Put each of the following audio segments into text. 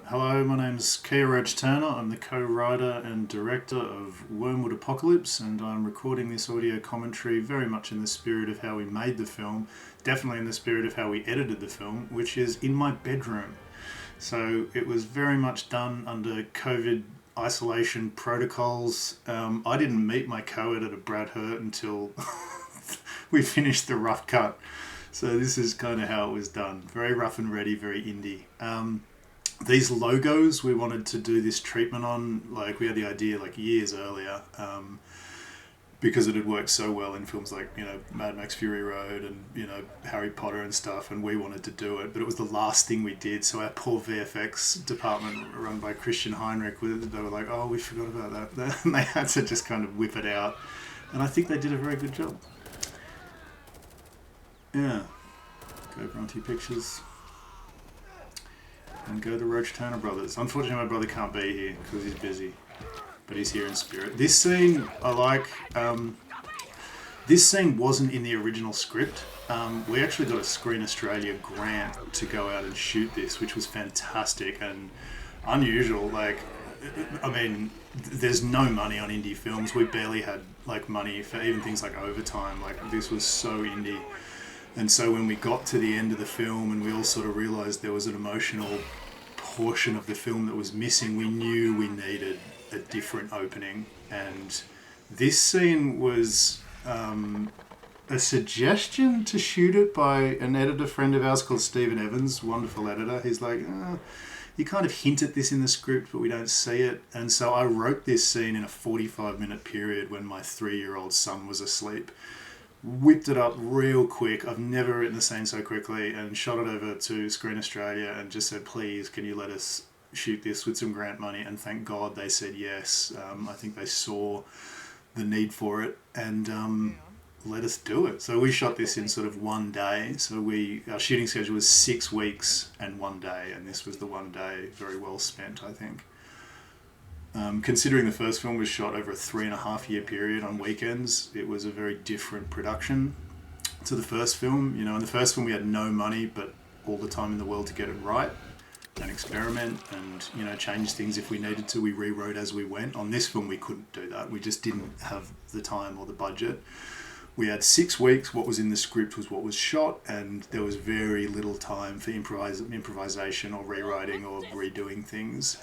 Hello, my name's Kia Roach Turner. I'm the co-writer and director of Wyrmwood Apocalypse, and I'm recording this audio commentary very much in the spirit of how we made the film, definitely in the spirit of how we edited the film, which is in my bedroom. So it was very much done under COVID isolation protocols. I didn't meet my co-editor Brad Hurt until we finished the rough cut. So this is kind of how it was done. Very rough and ready, very indie. These logos we wanted to do this treatment on, like we had the idea like years earlier, because it had worked so well in films like, Mad Max Fury Road and, Harry Potter and stuff, and we wanted to do it, but it was the last thing we did. So our poor VFX department run by Christian Heinrich, they were like, oh, we forgot about that. And they had to just kind of whip it out. And I think they did a very good job. Yeah. Go Bronte Pictures. And go to Roach Turner Brothers. Unfortunately, my brother can't be here because he's busy, but he's here in spirit. This scene I like. This scene wasn't in the original script. We actually got a Screen Australia grant to go out and shoot this, which was fantastic and unusual. There's no money on indie films. We barely had money for even things like overtime. This was so indie. And so when we got to the end of the film and we all sort of realised there was an emotional portion of the film that was missing, we knew we needed a different opening. And this scene was a suggestion to shoot it by an editor friend of ours called Stephen Evans, wonderful editor. He's like, you kind of hint at this in the script, but we don't see it. And so I wrote this scene in a 45-minute period when my 3-year-old son was asleep. Whipped it up real quick. I've never written a scene so quickly, and shot it over to Screen Australia and just said, please, can you let us shoot this with some grant money? And thank God they said yes. I think they saw the need for it and let us do it. So we shot this in sort of one day. So our shooting schedule was 6 weeks and 1 day, and this was the 1 day. Very well spent, I think. Considering the first film was shot over a 3.5-year period on weekends, it was a very different production to the first film. In the first film we had no money, but all the time in the world to get it right and experiment and, change things if we needed to. We rewrote as we went. On this film we couldn't do that. We just didn't have the time or the budget. We had 6 weeks. What was in the script was what was shot, and there was very little time for improvisation or rewriting or redoing things.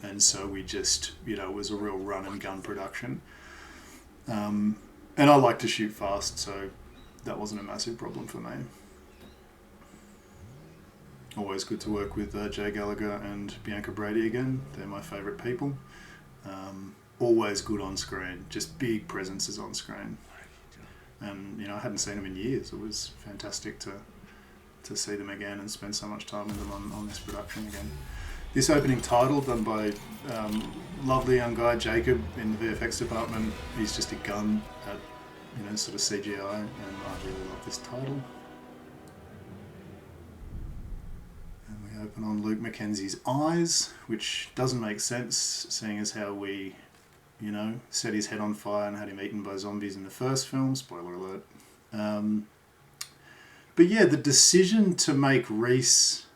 And so we just, it was a real run and gun production. And I like to shoot fast, so that wasn't a massive problem for me. Always good to work with Jay Gallagher and Bianca Brady again. They're my favourite people. Always good on screen, just big presences on screen. And I hadn't seen them in years. It was fantastic to see them again and spend so much time with them on this production again. This opening title done by lovely young guy Jacob in the VFX department. He's just a gun at sort of CGI, and I really love this title. And we open on Luke Mackenzie's eyes, which doesn't make sense seeing as how we set his head on fire and had him eaten by zombies in the first film. Spoiler alert. But yeah, the decision to make Reese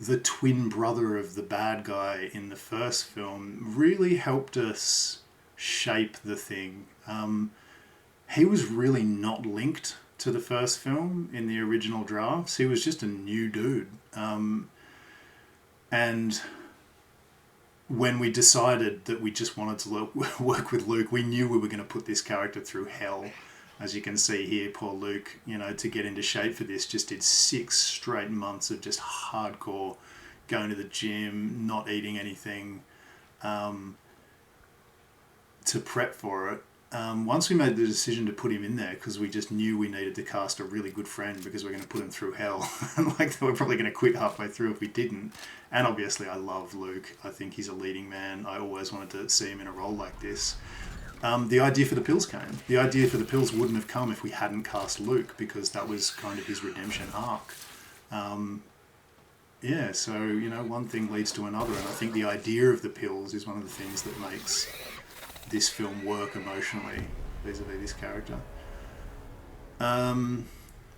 the twin brother of the bad guy in the first film really helped us shape the thing. He was really not linked to the first film in the original drafts. He was just a new dude. And when we decided that we just wanted to work with Luke, we knew we were going to put this character through hell. As you can see here, poor Luke, to get into shape for this, just did 6 straight months of just hardcore going to the gym, not eating anything, to prep for it. Once we made the decision to put him in there, because we just knew we needed to cast a really good friend because we're going to put him through hell. And we're probably going to quit halfway through if we didn't. And obviously I love Luke. I think he's a leading man. I always wanted to see him in a role like this. The idea for the pills came. The idea for the pills wouldn't have come if we hadn't cast Luke, because that was kind of his redemption arc. So, one thing leads to another. And I think the idea of the pills is one of the things that makes this film work emotionally vis-a-vis this character.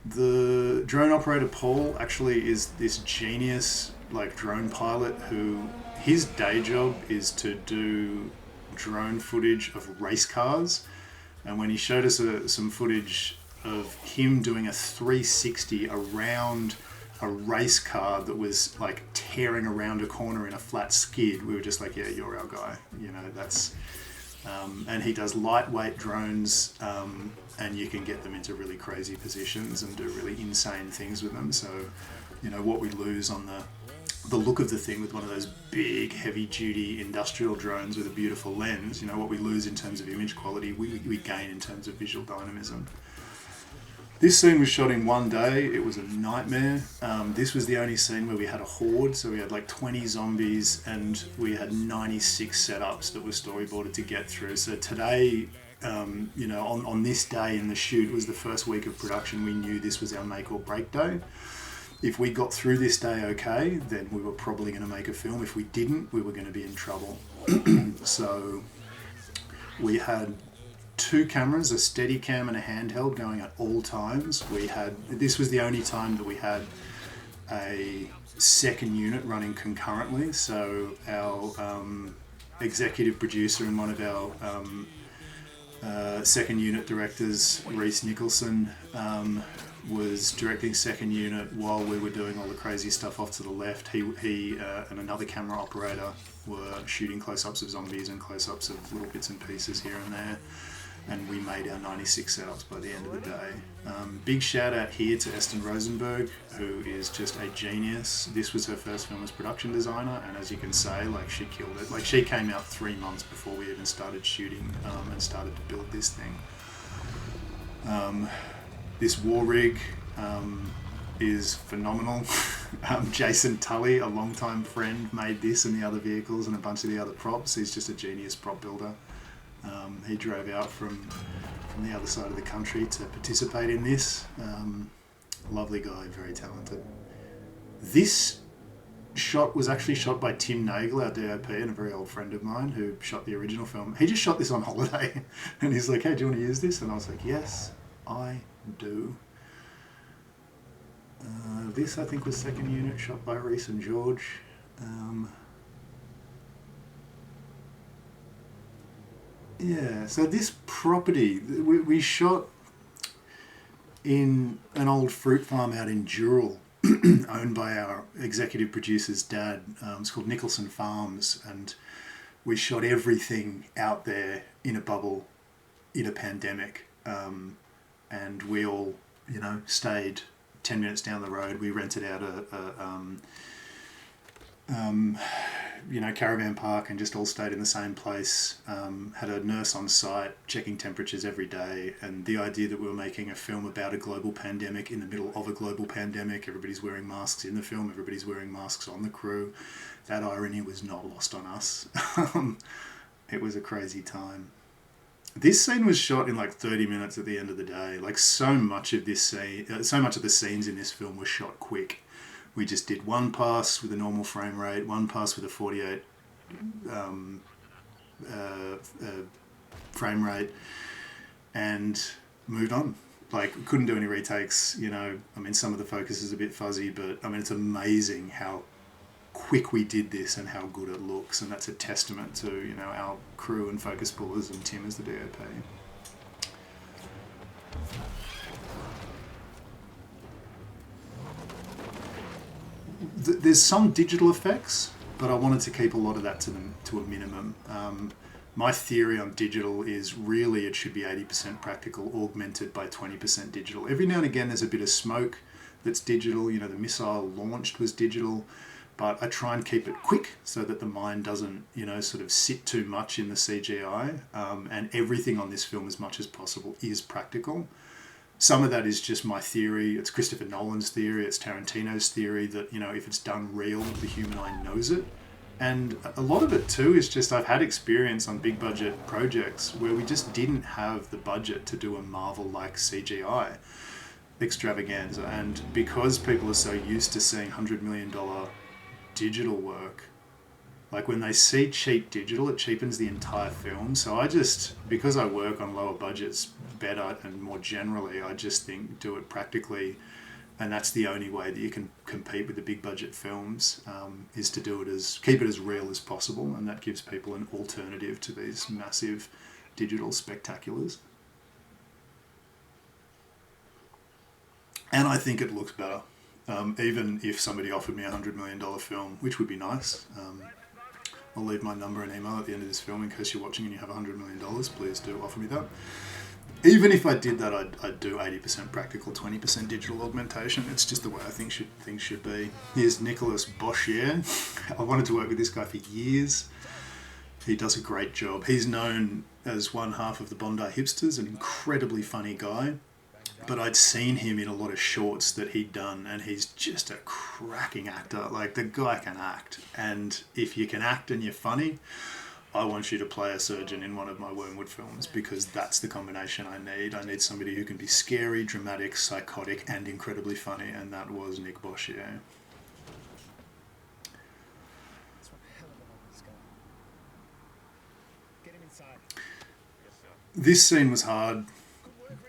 The drone operator Paul actually is this genius like drone pilot who his day job is to do drone footage of race cars, and when he showed us some footage of him doing a 360 around a race car that was like tearing around a corner in a flat skid, we were just like, yeah, you're our guy. You know, that's and he does lightweight drones, and you can get them into really crazy positions and do really insane things with them. So, you know, what we lose on the look of the thing with one of those big, heavy-duty industrial drones with a beautiful lens, you know, what we lose in terms of image quality, we gain in terms of visual dynamism. This scene was shot in one day. It was a nightmare. This was the only scene where we had a horde, so we had like 20 zombies and we had 96 setups that were storyboarded to get through. So today, you know, on this day in the shoot, it was the first week of production. We knew this was our make or break day. If we got through this day okay, then we were probably going to make a film. If we didn't, we were going to be in trouble. So we had 2 cameras, a Steadicam and a handheld, going at all times. This was the only time that we had a second unit running concurrently. So our executive producer and one of our second unit directors, Reese Nicholson, was directing second unit while we were doing all the crazy stuff off to the left. He and another camera operator were shooting close-ups of zombies and close-ups of little bits and pieces here and there. And we made our 96 setups by the end of the day. Big shout out here to Eston Rosenberg, who is just a genius. This was her first film as production designer, and as you can say, like, she killed it. Like, she came out 3 months before we even started shooting and started to build this thing. This war rig is phenomenal. Jason Tully, a longtime friend, made this and the other vehicles and a bunch of the other props. He's just a genius prop builder. He drove out from the other side of the country to participate in this. Lovely guy, very talented. This shot was actually shot by Tim Nagel, our DOP, and a very old friend of mine who shot the original film. He just shot this on holiday, and he's like, hey, do you want to use this? And I was like, yes, I do. This, I think, was second unit, shot by Reese and George. Yeah, so this property, we shot in an old fruit farm out in Dural, owned by our executive producer's dad. It's called Nicholson Farms, and we shot everything out there in a bubble in a pandemic. And we all, you know, stayed 10 minutes down the road. We rented out a caravan park and just all stayed in the same place. Had a nurse on site checking temperatures every day, and the idea that we were making a film about a global pandemic in the middle of a global pandemic. Everybody's wearing masks in the film, everybody's wearing masks on the crew. That irony was not lost on us. It was a crazy time. This scene was shot in like 30 minutes at the end of the day. Like, so much of the scenes in this film were shot quick. We just did one pass with a normal frame rate, one pass with a 48 frame rate, and moved on. Like, couldn't do any retakes, you know. I mean, some of the focus is a bit fuzzy, but I mean, it's amazing how quick we did this and how good it looks, and that's a testament to, you know, our crew and focus pullers and Tim as the DOP. There's some digital effects, but I wanted to keep a lot of that to a minimum. My theory on digital is really it should be 80% practical, augmented by 20% digital. Every now and again there's a bit of smoke that's digital. You know, the missile launched was digital, but I try and keep it quick so that the mind doesn't, you know, sort of sit too much in the CGI. And everything on this film, as much as possible, is practical. Some of that is just my theory. It's Christopher Nolan's theory. It's Tarantino's theory that, you know, if it's done real, the human eye knows it. And a lot of it too is just, I've had experience on big budget projects where we just didn't have the budget to do a Marvel-like CGI extravaganza. And because people are so used to seeing $100 million digital work, like when they see cheap digital, it cheapens the entire film. So I just, because I work on lower budgets better and more generally, I just think do it practically And that's the only way that you can compete with the big budget films, is to keep it as real as possible, and that gives people an alternative to these massive digital spectaculars. And I think it looks better. Even if somebody offered me $100 million film, which would be nice. I'll leave my number and email at the end of this film in case you're watching and you have $100 million. Please do offer me that. Even if I did that, I'd do 80% practical, 20% digital augmentation. It's just the way I think things should be. Here's Nicolas Boschier. I wanted to work with this guy for years. He does a great job. He's known as one half of the Bondi Hipsters, an incredibly funny guy. But I'd seen him in a lot of shorts that he'd done, and he's just a cracking actor. Like, the guy can act. And if you can act and you're funny, I want you to play a surgeon in one of my Wyrmwood films, because that's the combination I need. I need somebody who can be scary, dramatic, psychotic, and incredibly funny, and that was Nick Boschier. This scene was hard.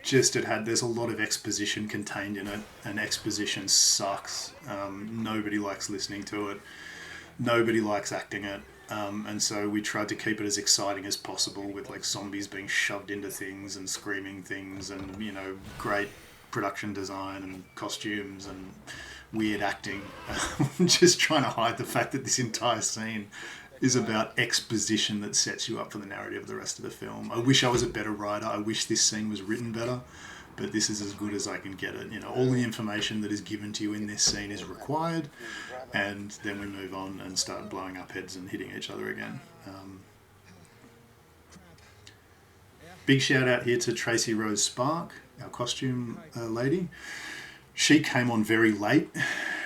There's a lot of exposition contained in it, and exposition sucks. Nobody likes listening to it. Nobody likes acting it. And so we tried to keep it as exciting as possible, with like zombies being shoved into things and screaming things, and, you know, great production design and costumes and weird acting. Just trying to hide the fact that this entire scene is about exposition that sets you up for the narrative of the rest of the film. I wish I was a better writer. I wish this scene was written better, but this is as good as I can get it. You know, all the information that is given to you in this scene is required, and then we move on and start blowing up heads and hitting each other again. Big shout out here to Tracy Rose Spark, our costume lady. She came on very late.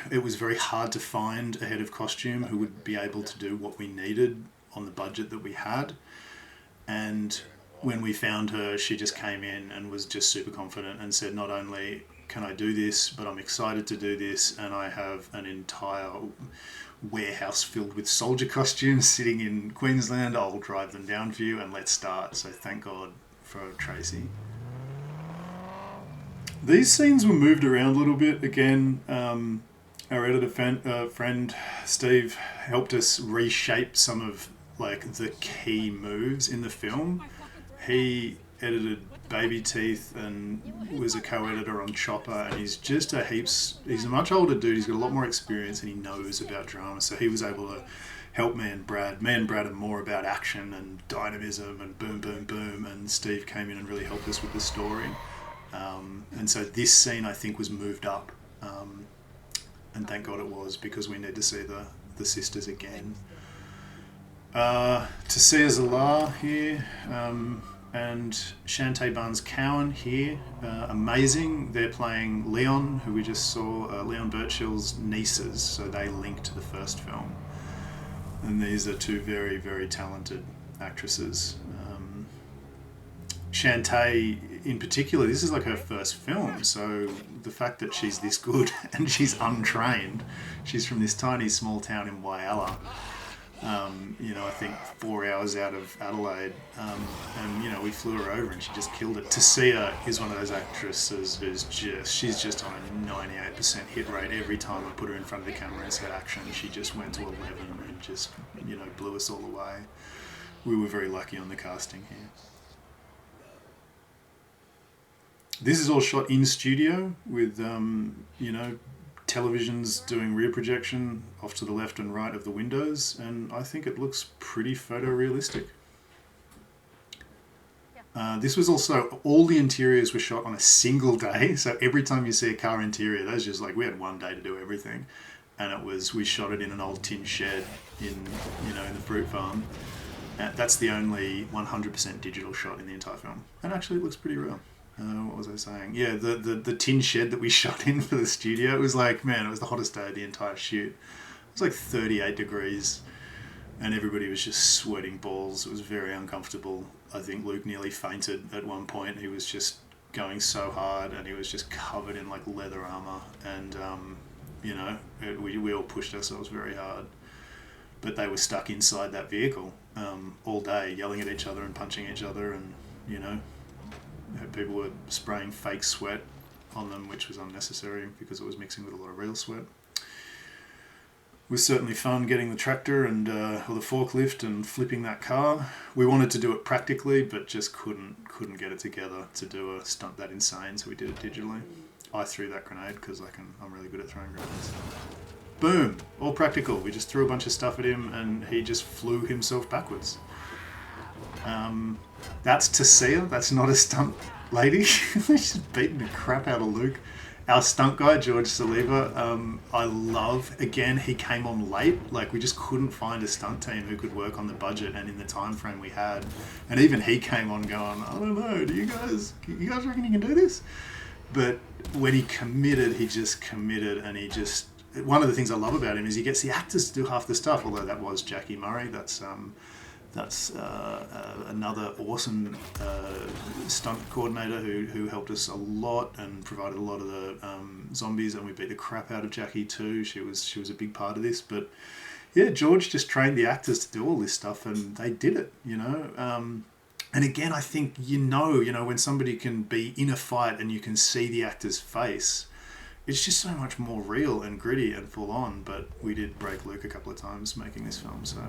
It was very hard to find a head of costume who would be able to do what we needed on the budget that we had. And when we found her, she just came in and was just super confident and said, not only can I do this, but I'm excited to do this, and I have an entire warehouse filled with soldier costumes sitting in Queensland. I'll drive them down for you and let's start. So thank God for Tracy. These scenes were moved around a little bit. Again, our editor friend Steve helped us reshape some of like the key moves in the film. He edited Baby Teeth and was a co-editor on Chopper, and he's a much older dude. He's got a lot more experience and he knows about drama, so he was able to help me and Brad are more about action and dynamism and boom boom boom, and Steve came in and really helped us with the story. And so this scene, I think, was moved up, and thank God it was, because we need to see the sisters again. To see Zala here, and Shantae Barnes-Cowan here, amazing. They're playing Leon, who we just saw, Leon Birchill's nieces, so they link to the first film. And these are two very, very talented actresses. Shantae, in particular, this is like her first film, so the fact that she's this good and she's untrained, she's from this tiny small town in Whyalla, I think 4 hours out of Adelaide, and we flew her over and she just killed it. To see her is one of those actresses she's just on a 98% hit rate. Every time I put her in front of the camera and said action, she just went to 11 and just blew us all away. We were very lucky on the casting here. This is all shot in studio with, televisions doing rear projection off to the left and right of the windows, and I think it looks pretty photorealistic. This was also, all the interiors were shot on a single day, so every time you see a car interior, that's just like, we had one day to do everything, and we shot it in an old tin shed in the fruit farm. That's the only 100% digital shot in the entire film, and actually it looks pretty real. What was I saying? Yeah, the tin shed that we shot in for the studio, it was like, man, it was the hottest day of the entire shoot. It was like 38 degrees and everybody was just sweating balls. It was very uncomfortable. I think Luke nearly fainted at one point. He was just going so hard and he was just covered in like leather armor, and we all pushed ourselves very hard. But they were stuck inside that vehicle all day, yelling at each other and punching each other, and people were spraying fake sweat on them, which was unnecessary because it was mixing with a lot of real sweat. It was certainly fun getting the tractor and or the forklift and flipping that car. We wanted to do it practically, but just couldn't get it together to do a stunt that insane, so we did it digitally. I threw that grenade because I'm really good at throwing grenades. Boom! All practical. We just threw a bunch of stuff at him and he just flew himself backwards. That's Tasia. That's not a stunt lady. She's beating the crap out of Luke. Our stunt guy, George Saliba, I love. Again, he came on late. Like, we just couldn't find a stunt team who could work on the budget and in the time frame we had. And even he came on going, I don't know, do you guys reckon you can do this? But when he committed, he just committed, and he just... One of the things I love about him is he gets the actors to do half the stuff, although that was Jackie Murray. That's another awesome stunt coordinator who helped us a lot and provided a lot of the zombies, and we beat the crap out of Jackie too. She was a big part of this. But yeah, George just trained the actors to do all this stuff, and they did it, you know. And again, I think you know when somebody can be in a fight and you can see the actor's face, it's just so much more real and gritty and full on. But we did break Luke a couple of times making this film, so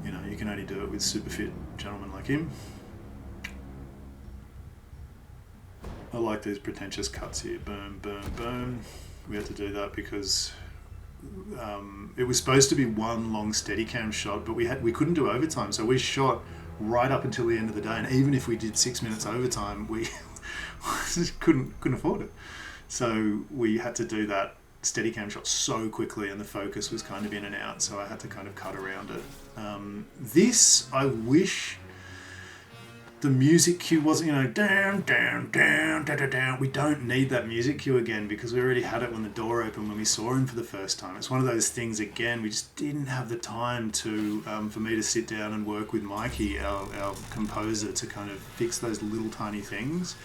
you know, you can only do it with super fit gentlemen like him. I like these pretentious cuts here. Boom, boom, boom. We had to do that because it was supposed to be one long Steadicam shot, but we couldn't do overtime, so we shot right up until the end of the day. And even if we did 6 minutes overtime, we just couldn't afford it. So we had to do that Steadicam shot so quickly, and the focus was kind of in and out, so I had to kind of cut around it. This, I wish the music cue wasn't, you know, down, down, down, down, down, down. We don't need that music cue again because we already had it when the door opened when we saw him for the first time. It's one of those things, again, we just didn't have the time to, for me to sit down and work with Mikey, our composer, to kind of fix those little tiny things.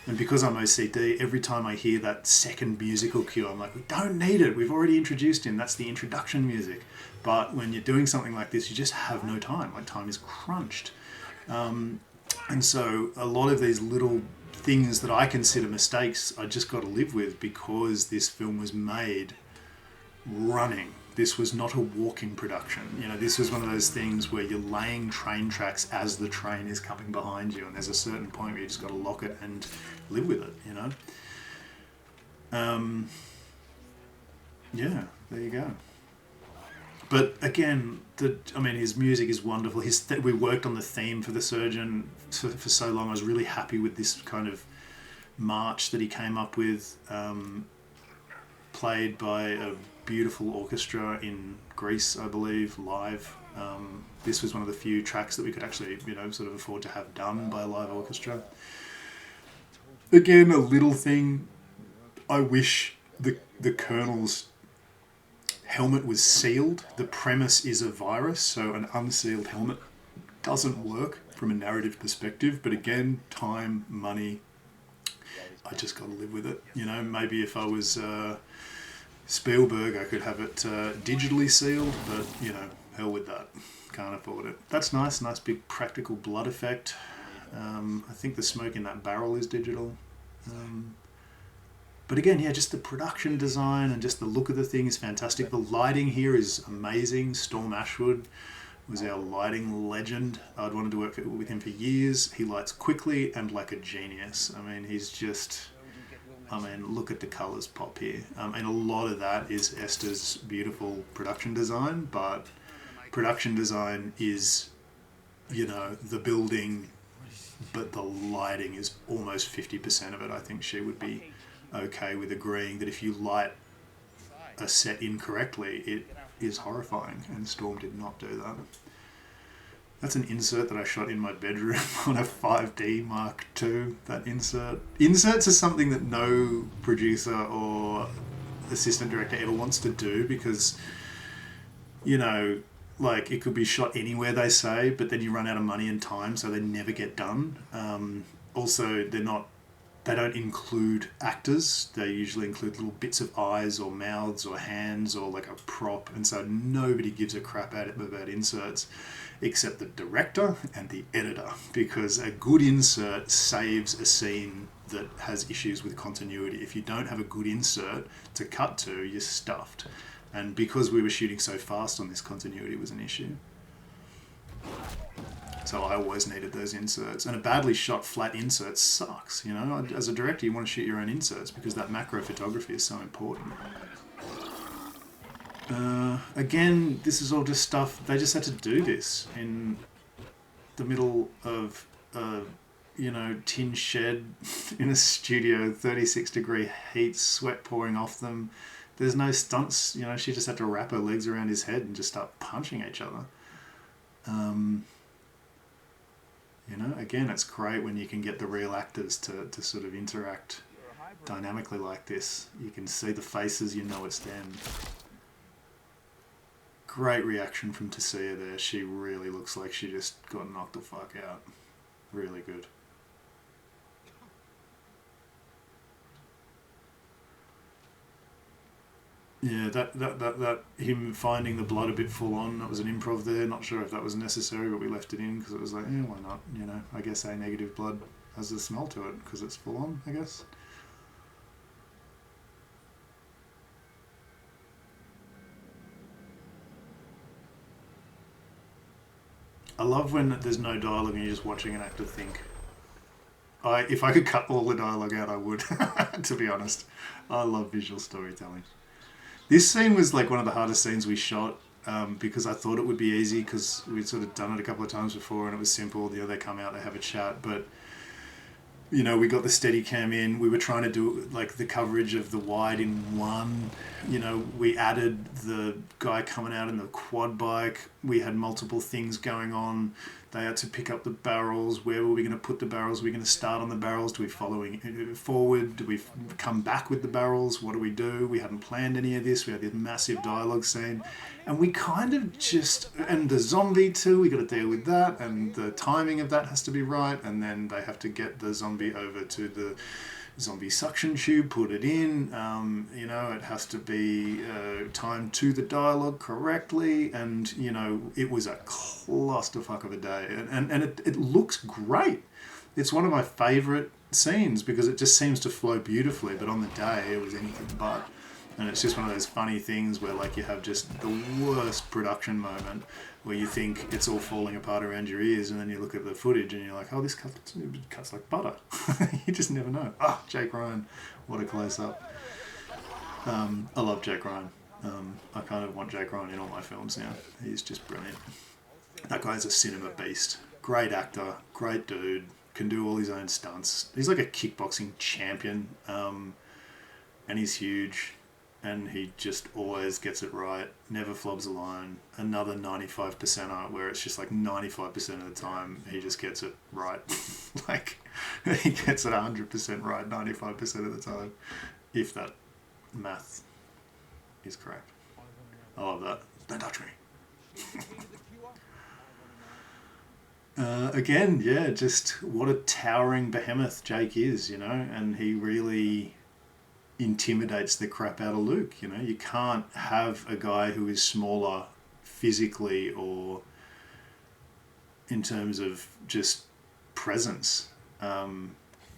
And because I'm OCD, every time I hear that second musical cue, I'm like, we don't need it. We've already introduced him. That's the introduction music. But when you're doing something like this, you just have no time. Like, time is crunched. And so a lot of these little things that I consider mistakes, I just got to live with because this film was made running. This was not a walking production. You know, this was one of those things where you're laying train tracks as the train is coming behind you, and there's a certain point where you just got to lock it and live with it, you know. Yeah, there you go. But again, his music is wonderful. We worked on the theme for The Surgeon for so long. I was really happy with this kind of march that he came up with, played by a beautiful orchestra in Greece, I believe, live. This was one of the few tracks that we could actually, you know, sort of afford to have done by a live orchestra. Again, a little thing. I wish the Colonel's helmet was sealed. The premise is a virus, so an unsealed helmet doesn't work from a narrative perspective. But again, time, money, I just got to live with it. You know, maybe if I was Spielberg, I could have it digitally sealed, but, you know, hell with that. Can't afford it. That's nice big practical blood effect. I think the smoke in that barrel is digital. But again, yeah, just the production design and just the look of the thing is fantastic. The lighting here is amazing. Storm Ashwood was our lighting legend. I'd wanted to work with him for years. He lights quickly and like a genius. I mean, he's just... look at the colours pop here. And a lot of that is Esther's beautiful production design, but production design is, you know, the building, but the lighting is almost 50% of it. I think she would be okay with agreeing that if you light a set incorrectly, it is horrifying, and Storm did not do that. That's an insert that I shot in my bedroom on a 5D Mark II, that insert. Inserts are something that no producer or assistant director ever wants to do because, you know, like, it could be shot anywhere, they say, but then you run out of money and time, so they never get done. Also, they're not they don't include actors. They usually include little bits of eyes or mouths or hands or like a prop. And so nobody gives a crap about inserts except the director and the editor, because a good insert saves a scene that has issues with continuity. If you don't have a good insert to cut to, you're stuffed. And because we were shooting so fast on this, continuity was an issue. So I always needed those inserts. And a badly shot flat insert sucks, you know. As a director, you want to shoot your own inserts because that macro photography is so important. Again, this is all just stuff, they just had to do this in the middle of you know, tin shed in a studio, 36-degree heat, sweat pouring off them. There's no stunts, you know, she just had to wrap her legs around his head and just start punching each other. You know, again, it's great when you can get the real actors to sort of interact dynamically like this. You can see the faces, you know it's them. Great reaction from Tasia there. She really looks like she just got knocked the fuck out. Really good. Yeah, that him finding the blood a bit full on, that was an improv there. Not sure if that was necessary, but we left it in because it was like, yeah, why not? You know, I guess A negative blood has a smell to it because it's full on, I guess. I love when there's no dialogue and you're just watching an actor think. If I could cut all the dialogue out, I would, to be honest. I love visual storytelling. This scene was like one of the hardest scenes we shot because I thought it would be easy because we'd sort of done it a couple of times before and it was simple. You know, they come out, they have a chat, but you know, we got the Steadicam in. We were trying to do like the coverage of the wide in one. You know, we added the guy coming out in the quad bike. We had multiple things going on. They had to pick up the barrels. Where were we going to put the barrels? Were we going to start on the barrels? Do we follow forward? Do we come back with the barrels? What do we do? We hadn't planned any of this. We had this massive dialogue scene. And we kind of just... And the zombie too, we got to deal with that. And the timing of that has to be right. And then they have to get the zombie over to the zombie suction tube, put it in. You know, it has to be timed to the dialogue correctly. And, you know, it was a clusterfuck of a day. And it looks great. It's one of my favourite scenes because it just seems to flow beautifully. But on the day, it was anything but. And it's just one of those funny things where like you have just the worst production moment where you think it's all falling apart around your ears and then you look at the footage and you're like, oh, this cuts like butter. You just never know. Ah, Jake Ryan, what a close-up. I love Jake Ryan. I kind of want Jake Ryan in all my films now. He's just brilliant. That guy's a cinema beast. Great actor, great dude, can do all his own stunts. He's like a kickboxing champion, and he's huge. And he just always gets it right, never flubs a line. Another 95% art where it's just like 95% of the time he just gets it right. Like, he gets it 100% right 95% of the time, if that math is correct. I love that. Don't touch me. Again, yeah, just what a towering behemoth Jake is, you know, and he really intimidates the crap out of Luke. You know, you can't have a guy who is smaller physically or in terms of just presence than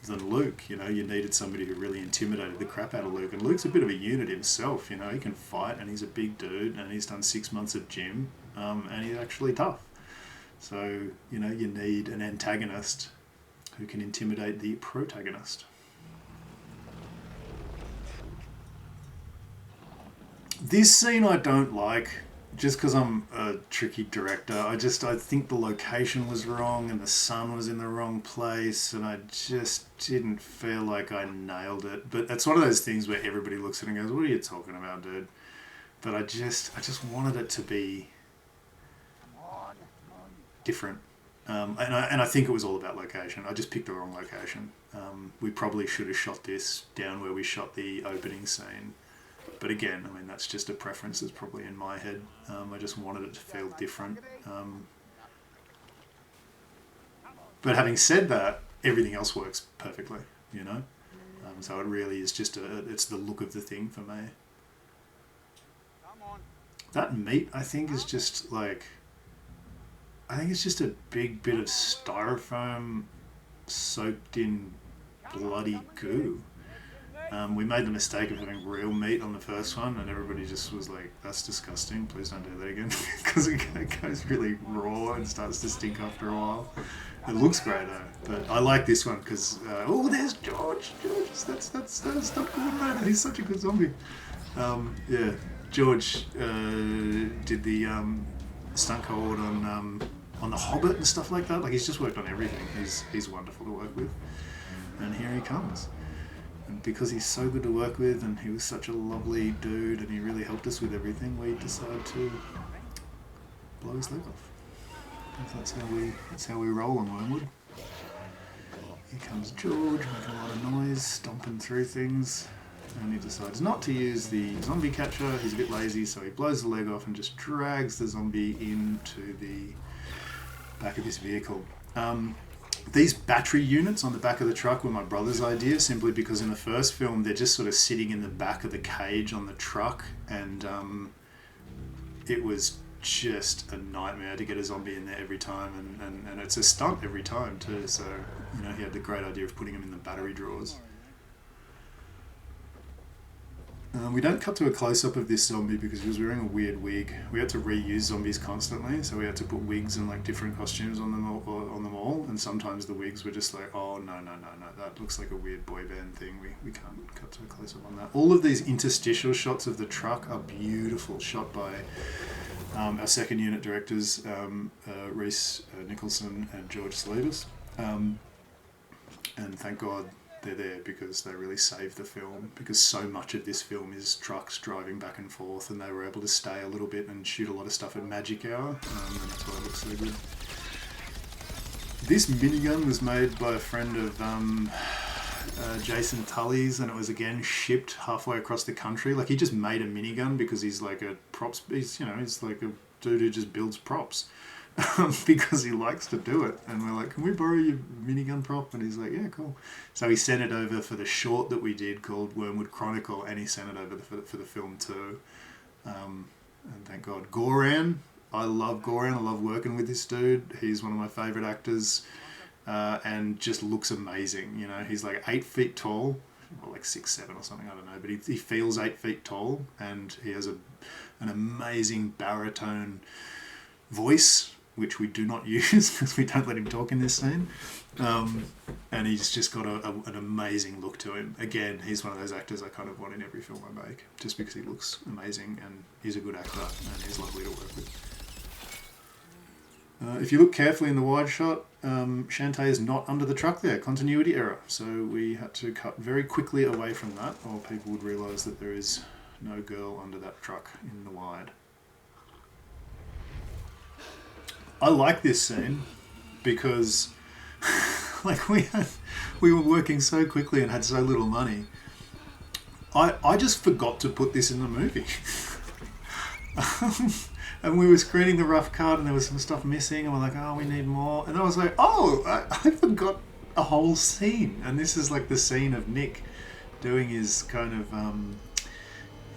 Luke. You know, you needed somebody who really intimidated the crap out of Luke, and Luke's a bit of a unit himself. You know, he can fight and he's a big dude and he's done 6 months of gym and he's actually tough. So, you know, you need an antagonist who can intimidate the protagonist. This scene I don't like, just because I'm a tricky director. I think the location was wrong and the sun was in the wrong place and I just didn't feel like I nailed it. But it's one of those things where everybody looks at it and goes, what are you talking about, dude? But I just wanted it to be different. And I think it was all about location. I just picked the wrong location. We probably should have shot this down where we shot the opening scene. But again, I mean, that's just a preference that's probably in my head. I just wanted it to feel different. But having said that, everything else works perfectly, you know? So it really is just it's the look of the thing for me. That meat, I think, is just like, I think it's just a big bit of styrofoam soaked in bloody goo. We made the mistake of having real meat on the first one, and everybody just was like, that's disgusting, please don't do that again, because it goes really raw and starts to stink after a while. It looks great though, but I like this one because, oh, there's George, that's not good, man, he's such a good zombie. Yeah, George did the stunt cohort on The Hobbit and stuff like that. Like, he's just worked on everything. He's wonderful to work with, and here he comes. And because he's so good to work with, and he was such a lovely dude, and he really helped us with everything, we decided to blow his leg off. That's how we roll on Wyrmwood. Here comes George, making a lot of noise, stomping through things, and he decides not to use the zombie catcher. He's a bit lazy, so he blows the leg off and just drags the zombie into the back of this vehicle. These battery units on the back of the truck were my brother's idea, simply because in the first film they're just sort of sitting in the back of the cage on the truck, and it was just a nightmare to get a zombie in there every time, and it's a stunt every time too. So, you know, he had the great idea of putting them in the battery drawers. We don't cut to a close-up of this zombie because he was wearing a weird wig. We had to reuse zombies constantly, so we had to put wigs and like different costumes on them all, and sometimes the wigs were just like, oh no, that looks like a weird boy band thing. We can't cut to a close-up on that. All of these interstitial shots of the truck are beautiful, shot by our second unit directors, Reese Nicholson and George Salidas. And thank God they're there, because they really saved the film, because so much of this film is trucks driving back and forth, and they were able to stay a little bit and shoot a lot of stuff at magic hour, and that's why it looks so good. This minigun was made by a friend of Jason Tully's, and it was again shipped halfway across the country. Like, he just made a minigun because he's like a props, he's like a dude who just builds props. Because he likes to do it, and we're like, can we borrow your minigun prop? And he's like, yeah, cool. So he sent it over for the short that we did called Wyrmwood Chronicle, and he sent it over for the film too. And thank God. Goran, I love Goran. I love working with this dude. He's one of my favourite actors, and just looks amazing. You know, he's like 8 feet tall, or like 6'7" or something, I don't know, but he feels 8 feet tall, and he has an amazing baritone voice, which we do not use because we don't let him talk in this scene. And he's just got an amazing look to him. Again, he's one of those actors I kind of want in every film I make, just because he looks amazing and he's a good actor and he's lovely to work with. If you look carefully in the wide shot, Shantae is not under the truck there, continuity error. So we had to cut very quickly away from that, or people would realise that there is no girl under that truck in the wide. I like this scene because like we were working so quickly and had so little money. I just forgot to put this in the movie. And we were screening the rough cut and there was some stuff missing, and we're like, oh, we need more. And I was like, oh, I forgot a whole scene. And this is like the scene of Nick doing his kind of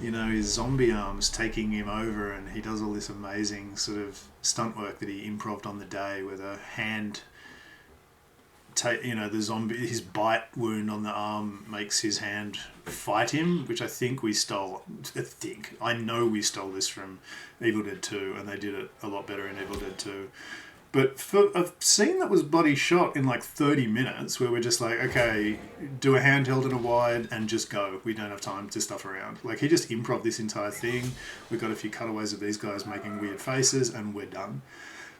his zombie arms taking him over, and he does all this amazing sort of stunt work that he improv'd on the day, where the hand, the zombie, his bite wound on the arm makes his hand fight him, which I think we stole. I know we stole this from Evil Dead 2, and they did it a lot better in Evil Dead 2. But for a scene that was bloody shot in like 30 minutes, where we're just like, okay, do a handheld and a wide and just go. We don't have time to stuff around. Like, he just improv this entire thing. We got a few cutaways of these guys making weird faces, and we're done.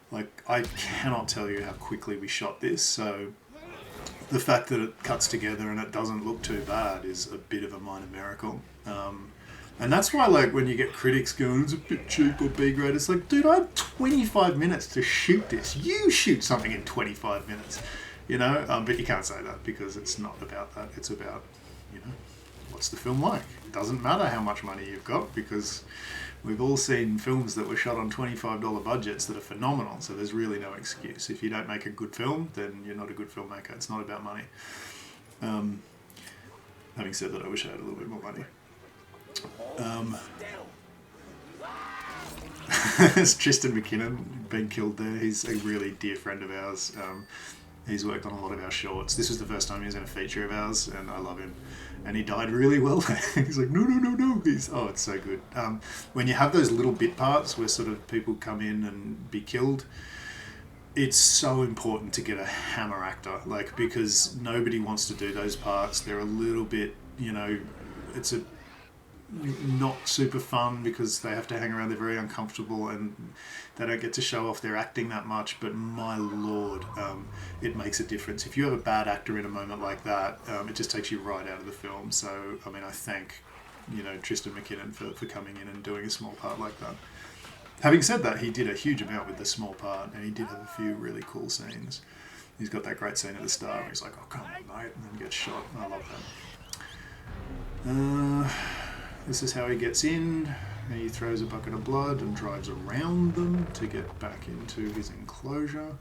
Like, I cannot tell you how quickly we shot this. So the fact that it cuts together and it doesn't look too bad is a bit of a minor miracle. And that's why, like, when you get critics going, it's a bit cheap or B-grade, it's like, dude, I had 25 minutes to shoot this. You shoot something in 25 minutes, But you can't say that, because it's not about that. It's about, what's the film like? It doesn't matter how much money you've got, because we've all seen films that were shot on $25 budgets that are phenomenal, so there's really no excuse. If you don't make a good film, then you're not a good filmmaker. It's not about money. Having said that, I wish I had a little bit more money. There's Tristan McKinnon being killed there. He's a really dear friend of ours. He's worked on a lot of our shorts. This was the first time he was in a feature of ours, and I love him. And he died really well. He's like, no. It's so good. When you have those little bit parts where sort of people come in and be killed, it's so important to get a hammer actor, like, because nobody wants to do those parts. They're a little bit, it's a not super fun because they have to hang around. They're very uncomfortable and they don't get to show off their acting that much, but my lord, it makes a difference. If you have a bad actor in a moment like that, it just takes you right out of the film. So I mean, I thank Tristan McKinnon for coming in and doing a small part like that. Having said that, he did a huge amount with the small part, and he did have a few really cool scenes. He's got that great scene at the start where he's like, oh come on mate, and then gets shot. I love that. This is how he gets in. He throws a bucket of blood and drives around them to get back into his enclosure.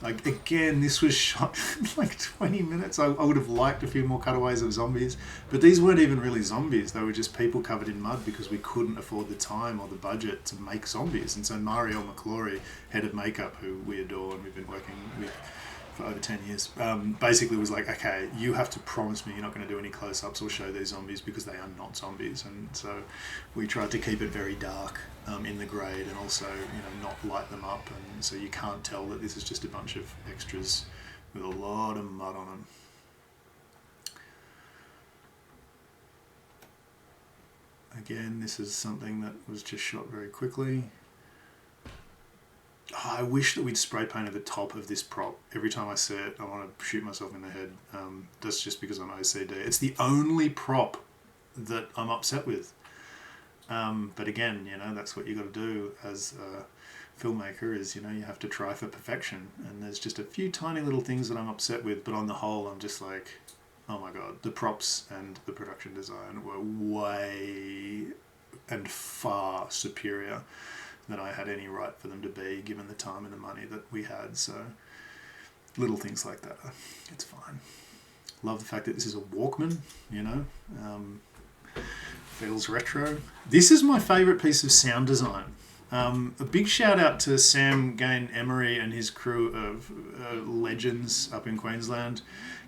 Like, again, this was shot in like 20 minutes. I would have liked a few more cutaways of zombies, but these weren't even really zombies. They were just people covered in mud because we couldn't afford the time or the budget to make zombies. And so Mario McClory, head of makeup, who we adore and we've been working with for over 10 years, basically was like, okay, you have to promise me you're not going to do any close-ups or show these zombies because they are not zombies. And so we tried to keep it very dark in the grade and also not light them up, and so you can't tell that this is just a bunch of extras with a lot of mud on them. Again, this is something that was just shot very quickly. Oh, I wish that we'd spray painted the top of this prop. Every time I see it, I want to shoot myself in the head. That's just because I'm OCD. It's the only prop that I'm upset with. But again, that's what you got to do as a filmmaker is, you have to try for perfection. And there's just a few tiny little things that I'm upset with, but on the whole, I'm just like, oh my God, the props and the production design were way and far superior than I had any right for them to be, given the time and the money that we had. So little things like that, it's fine. Love the fact that this is a Walkman, feels retro. This is my favourite piece of sound design. A big shout out to Sam Gain Emery and his crew of legends up in Queensland,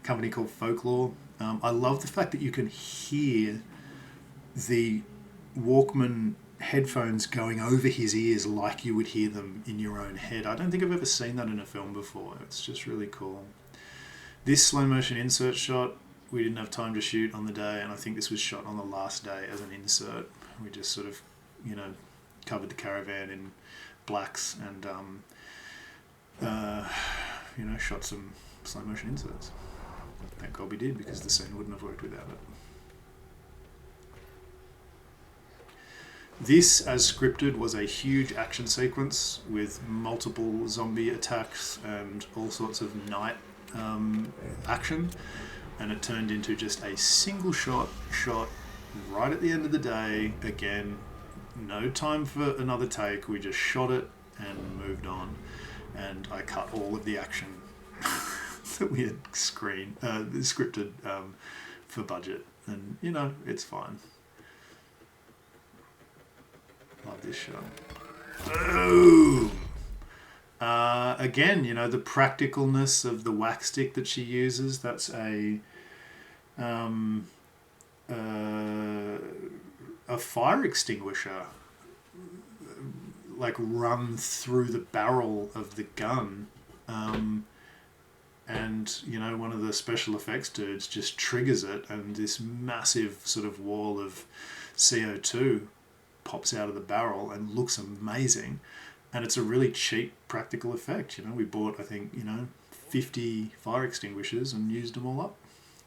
a company called Folklore. I love the fact that you can hear the Walkman headphones going over his ears like you would hear them in your own head. I don't think I've ever seen that in a film before. It's just really cool. This slow motion insert shot, we didn't have time to shoot on the day, and I think this was shot on the last day as an insert. We just sort of, covered the caravan in blacks and, shot some slow motion inserts. Thank God we did, because the scene wouldn't have worked without it. This, as scripted, was a huge action sequence with multiple zombie attacks and all sorts of night action, and it turned into just a single shot right at the end of the day. Again, no time for another take. We just shot it and moved on, and I cut all of the action that we had scripted for budget, and it's fine. Love this shot. Boom! Again, the practicalness of the wax stick that she uses. That's a fire extinguisher, like, run through the barrel of the gun. And, one of the special effects dudes just triggers it, and this massive sort of wall of CO2 pops out of the barrel and looks amazing. And it's a really cheap practical effect. We bought, I think, 50 fire extinguishers and used them all up.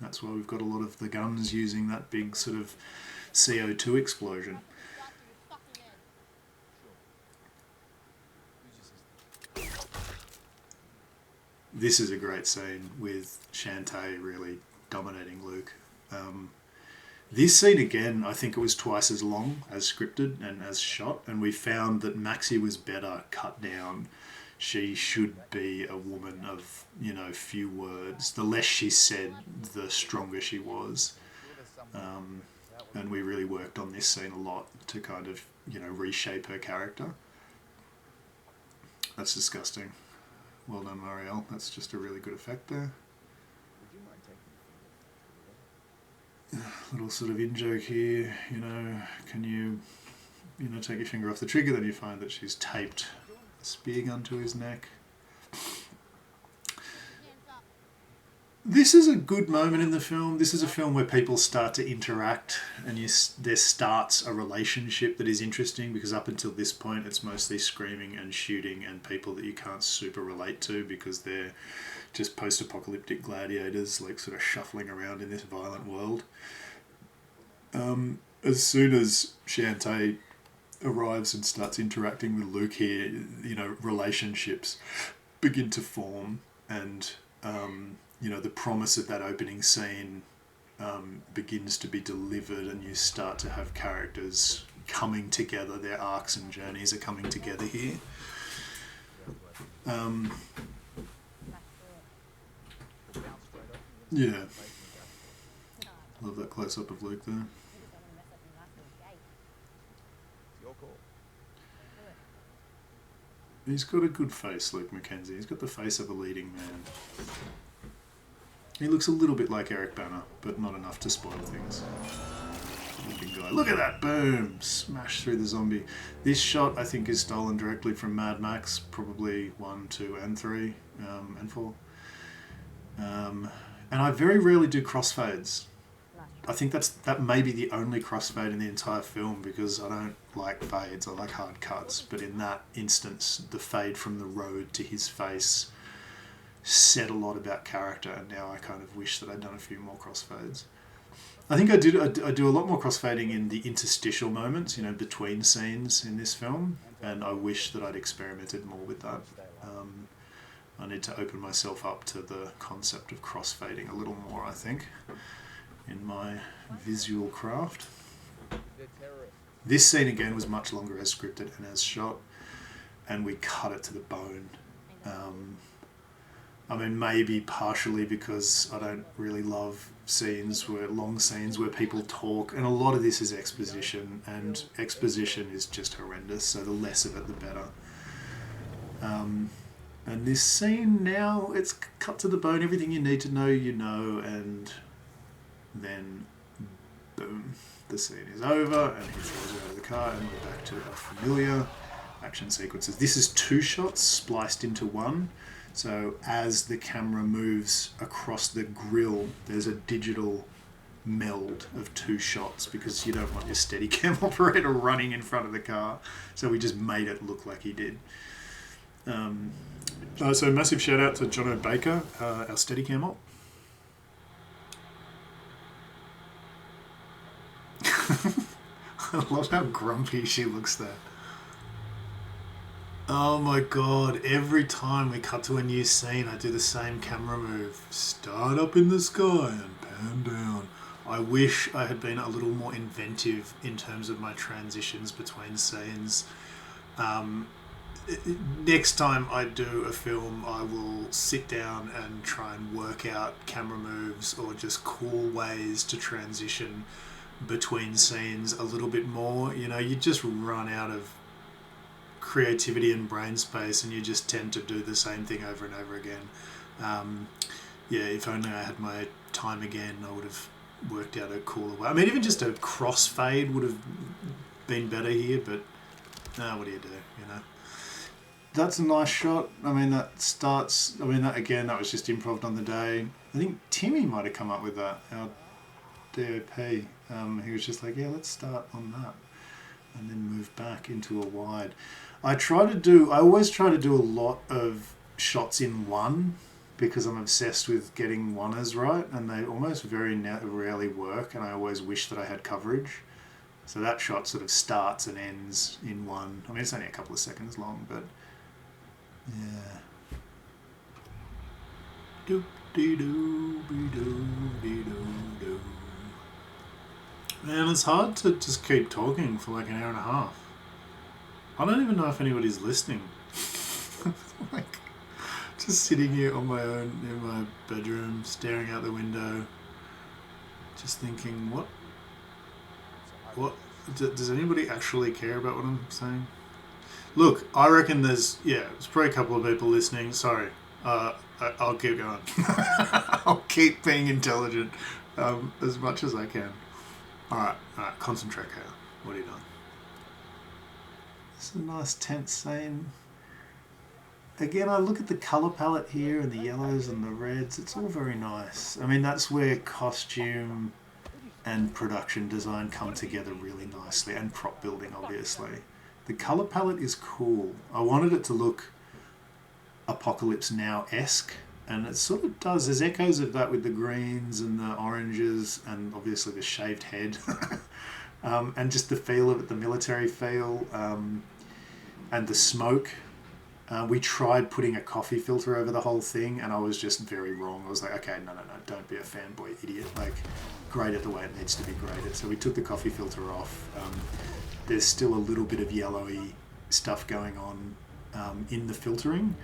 That's why we've got a lot of the guns using that big sort of CO2 explosion. This is a great scene with Shantae really dominating Luke. This scene, again, I think it was twice as long as scripted and as shot, and we found that Maxie was better cut down. She should be a woman of, few words. The less she said, the stronger she was. And we really worked on this scene a lot to kind of, reshape her character. That's disgusting. Well done, Marielle. That's just a really good effect there. Little sort of in-joke here, can you, take your finger off the trigger, then you find that she's taped a spear gun to his neck. This is a good moment in the film. This is a film where people start to interact and there starts a relationship that is interesting, because up until this point it's mostly screaming and shooting and people that you can't super relate to because they're just post-apocalyptic gladiators like sort of shuffling around in this violent world. As soon as Shantae arrives and starts interacting with Luke here, relationships begin to form, and the promise of that opening scene begins to be delivered, and you start to have characters coming together. Their arcs and journeys are coming together here. Yeah. Love that close-up of Luke there. He's got a good face, Luke Mackenzie. He's got the face of a leading man. He looks a little bit like Eric Bana, but not enough to spoil things. Looking guy. Look at that! Boom! Smash through the zombie. This shot, I think, is stolen directly from Mad Max, probably 1, 2, and 3, and 4. And I very rarely do crossfades. I think that may be the only crossfade in the entire film, because I don't like fades, I like hard cuts. But in that instance, the fade from the road to his face said a lot about character, and now I kind of wish that I'd done a few more crossfades. I think I do a lot more crossfading in the interstitial moments, between scenes in this film, and I wish that I'd experimented more with that. I need to open myself up to the concept of crossfading a little more, I think, in my visual craft. This scene again was much longer as scripted and as shot, and we cut it to the bone. Maybe partially because I don't really love long scenes where people talk, and a lot of this is exposition, and exposition is just horrendous, so the less of it the better. And this scene now, it's cut to the bone, everything you need to know, and then boom, the scene is over, and he throws her out of the car, and we're back to our familiar action sequences. This is 2 shots spliced into one. So as the camera moves across the grill, there's a digital meld of 2 shots, because you don't want your Steadicam operator running in front of the car. So we just made it look like he did. So massive shout out to Jono Baker, our Steadicam op. I love how grumpy she looks there. Oh my god, every time we cut to a new scene, I do the same camera move. Start up in the sky and pan down. I wish I had been a little more inventive in terms of my transitions between scenes. Next time I do a film, I will sit down and try and work out camera moves or just cool ways to transition between scenes a little bit more. You just run out of creativity and brain space, and you just tend to do the same thing over and over again. If only I had my time again, I would have worked out a cooler way. Even just a crossfade would have been better here, but what do you do, That's a nice shot. That was just improv on the day. I think Timmy might have come up with that, our DOP. He was just like, let's start on that, and then move back into a wide. I always try to do a lot of shots in one, because I'm obsessed with getting oneers right, and they almost very rarely work, and I always wish that I had coverage. So that shot sort of starts and ends in one. It's only a couple of seconds long, but yeah. Do-dee-doo-be-doo-dee-doo-doo. Man, it's hard to just keep talking for like an hour and a half. I don't even know if anybody's listening. Just sitting here on my own in my bedroom, staring out the window, just thinking, what What does anybody actually care about what I'm saying? Look, I reckon there's probably a couple of people listening. Sorry, I'll keep going. I'll keep being intelligent as much as I can. All right, concentrate, Kale. What are you doing? It's a nice tense scene. Again, I look at the colour palette here and the yellows and the reds. It's all very nice. I mean, that's where costume and production design come together really nicely, and prop building, obviously. The colour palette is cool. I wanted it to look Apocalypse Now-esque, and it sort of does. There's echoes of that with the greens and the oranges, and obviously the shaved head. And just the feel of it, the military feel, and the smoke. We tried putting a coffee filter over the whole thing, and I was just very wrong. I was like, okay, no, don't be a fanboy idiot. Like, grade it the way it needs to be graded. So we took the coffee filter off. There's still a little bit of yellowy stuff going on in the filtering,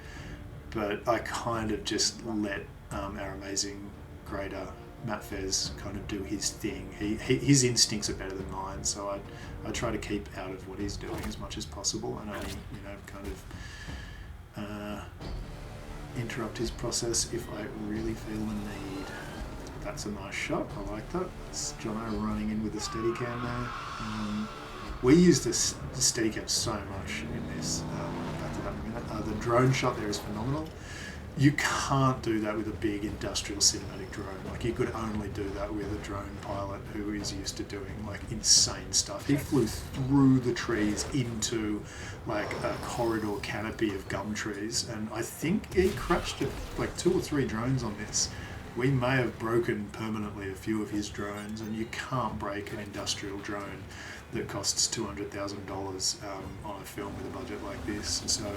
but I kind of just let our amazing grader, Matt Fez, kind of do his thing. His instincts are better than mine, so I try to keep out of what he's doing as much as possible, and only, kind of interrupt his process if I really feel the need. That's a nice shot. I like that. It's Jono running in with the Steadicam there. We use the Steadicam so much in this. Back to that in a minute. The drone shot there is phenomenal. You can't do that with a big industrial cinematic drone. Like, you could only do that with a drone pilot who is used to doing like insane stuff. He flew through the trees into like a corridor canopy of gum trees, and I think he crashed like 2 or 3 drones on this. We may have broken permanently a few of his drones, and you can't break an industrial drone that costs $200,000 on a film with a budget like this. So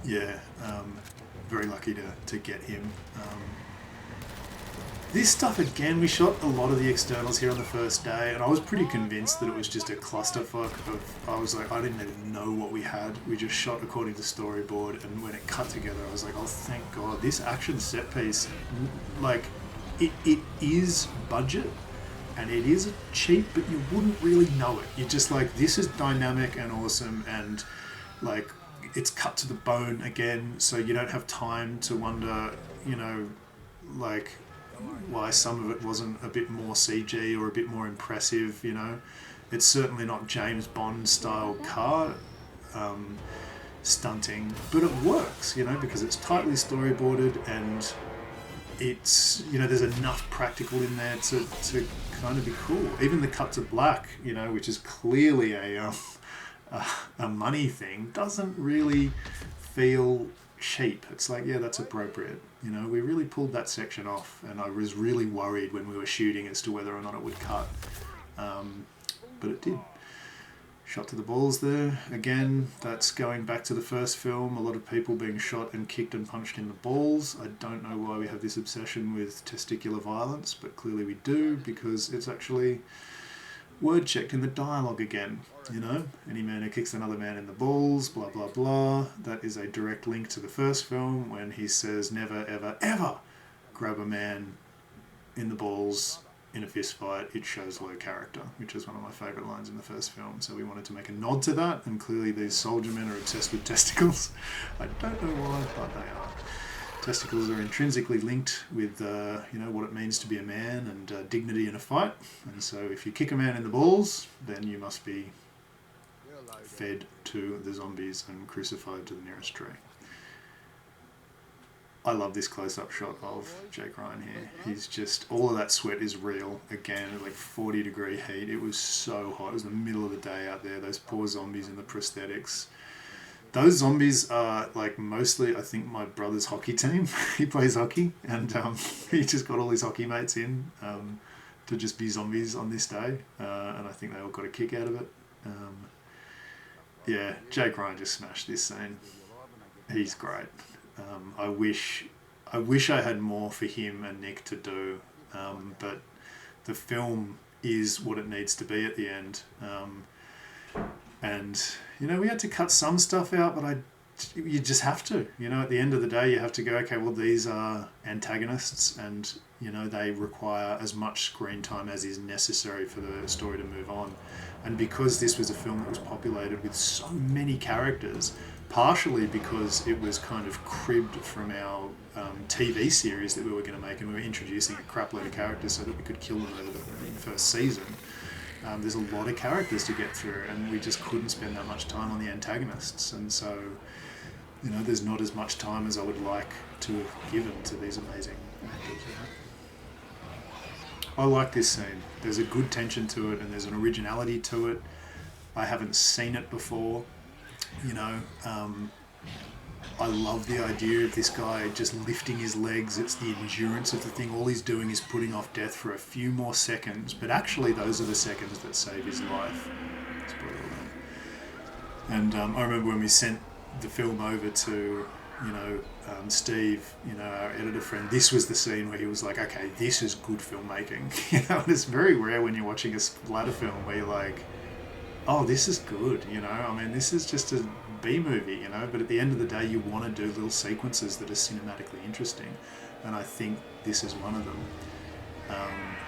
yeah, very lucky to get him. This stuff, again, we shot a lot of the externals here on the first day, and I was pretty convinced that it was just a clusterfuck I was like, I didn't even know what we had. We just shot according to storyboard, and when it cut together, I was like, oh, thank God. This action set piece, like, it is budget, and it is cheap, but you wouldn't really know it. You're just like, this is dynamic and awesome, and, like, it's cut to the bone again, so you don't have time to wonder, like, why some of it wasn't a bit more CG or a bit more impressive. It's certainly not James Bond style car stunting, but it works, because it's tightly storyboarded, and it's, there's enough practical in there to kind of be cool. Even the cut to black, which is clearly a money thing, doesn't really feel cheap. It's like, yeah, that's appropriate. We really pulled that section off, and I was really worried when we were shooting as to whether or not it would cut, but it did. Shot to the balls there. Again, that's going back to the first film, a lot of people being shot and kicked and punched in the balls. I don't know why we have this obsession with testicular violence, but clearly we do, because it's actually word checked in the dialogue again. Any man who kicks another man in the balls, blah blah blah. That is a direct link to the first film when he says never ever ever grab a man in the balls in a fist fight. It shows low character, which is one of my favourite lines in the first film. So we wanted to make a nod to that, and clearly these soldier men are obsessed with testicles. I don't know why, but they are. Testicles are intrinsically linked with what it means to be a man, and dignity in a fight. And so if you kick a man in the balls, then you must be fed to the zombies and crucified to the nearest tree. I love this close-up shot of Jake Ryan here. He's just, all of that sweat is real. Again, at like 40-degree heat. It was so hot. It was the middle of the day out there. Those poor zombies in the prosthetics. Those zombies are like mostly, I think, my brother's hockey team. He plays hockey, and he just got all his hockey mates in to just be zombies on this day, and I think they all got a kick out of it. Yeah, Jake Ryan just smashed this scene. He's great. I wish I had more for him and Nick to do, but the film is what it needs to be at the end. And we had to cut some stuff out, but you just have to, at the end of the day, you have to go, okay, well, these are antagonists, and they require as much screen time as is necessary for the story to move on. And because this was a film that was populated with so many characters, partially because it was kind of cribbed from our TV series that we were going to make, and we were introducing a crap load of characters so that we could kill them over the first season. There's a lot of characters to get through, and we just couldn't spend that much time on the antagonists. And so, there's not as much time as I would like to have given to these amazing actors. I like this scene. There's a good tension to it, and there's an originality to it. I haven't seen it before. I love the idea of this guy just lifting his legs. It's the endurance of the thing. All he's doing is putting off death for a few more seconds, but actually those are the seconds that save his life. Spoiler alert. And I remember when we sent the film over to Steve, our editor friend, this was the scene where he was like, okay, this is good filmmaking. And it's very rare when you're watching a splatter film where you're like, oh, this is good, this is just a B movie, but at the end of the day, you want to do little sequences that are cinematically interesting. And I think this is one of them.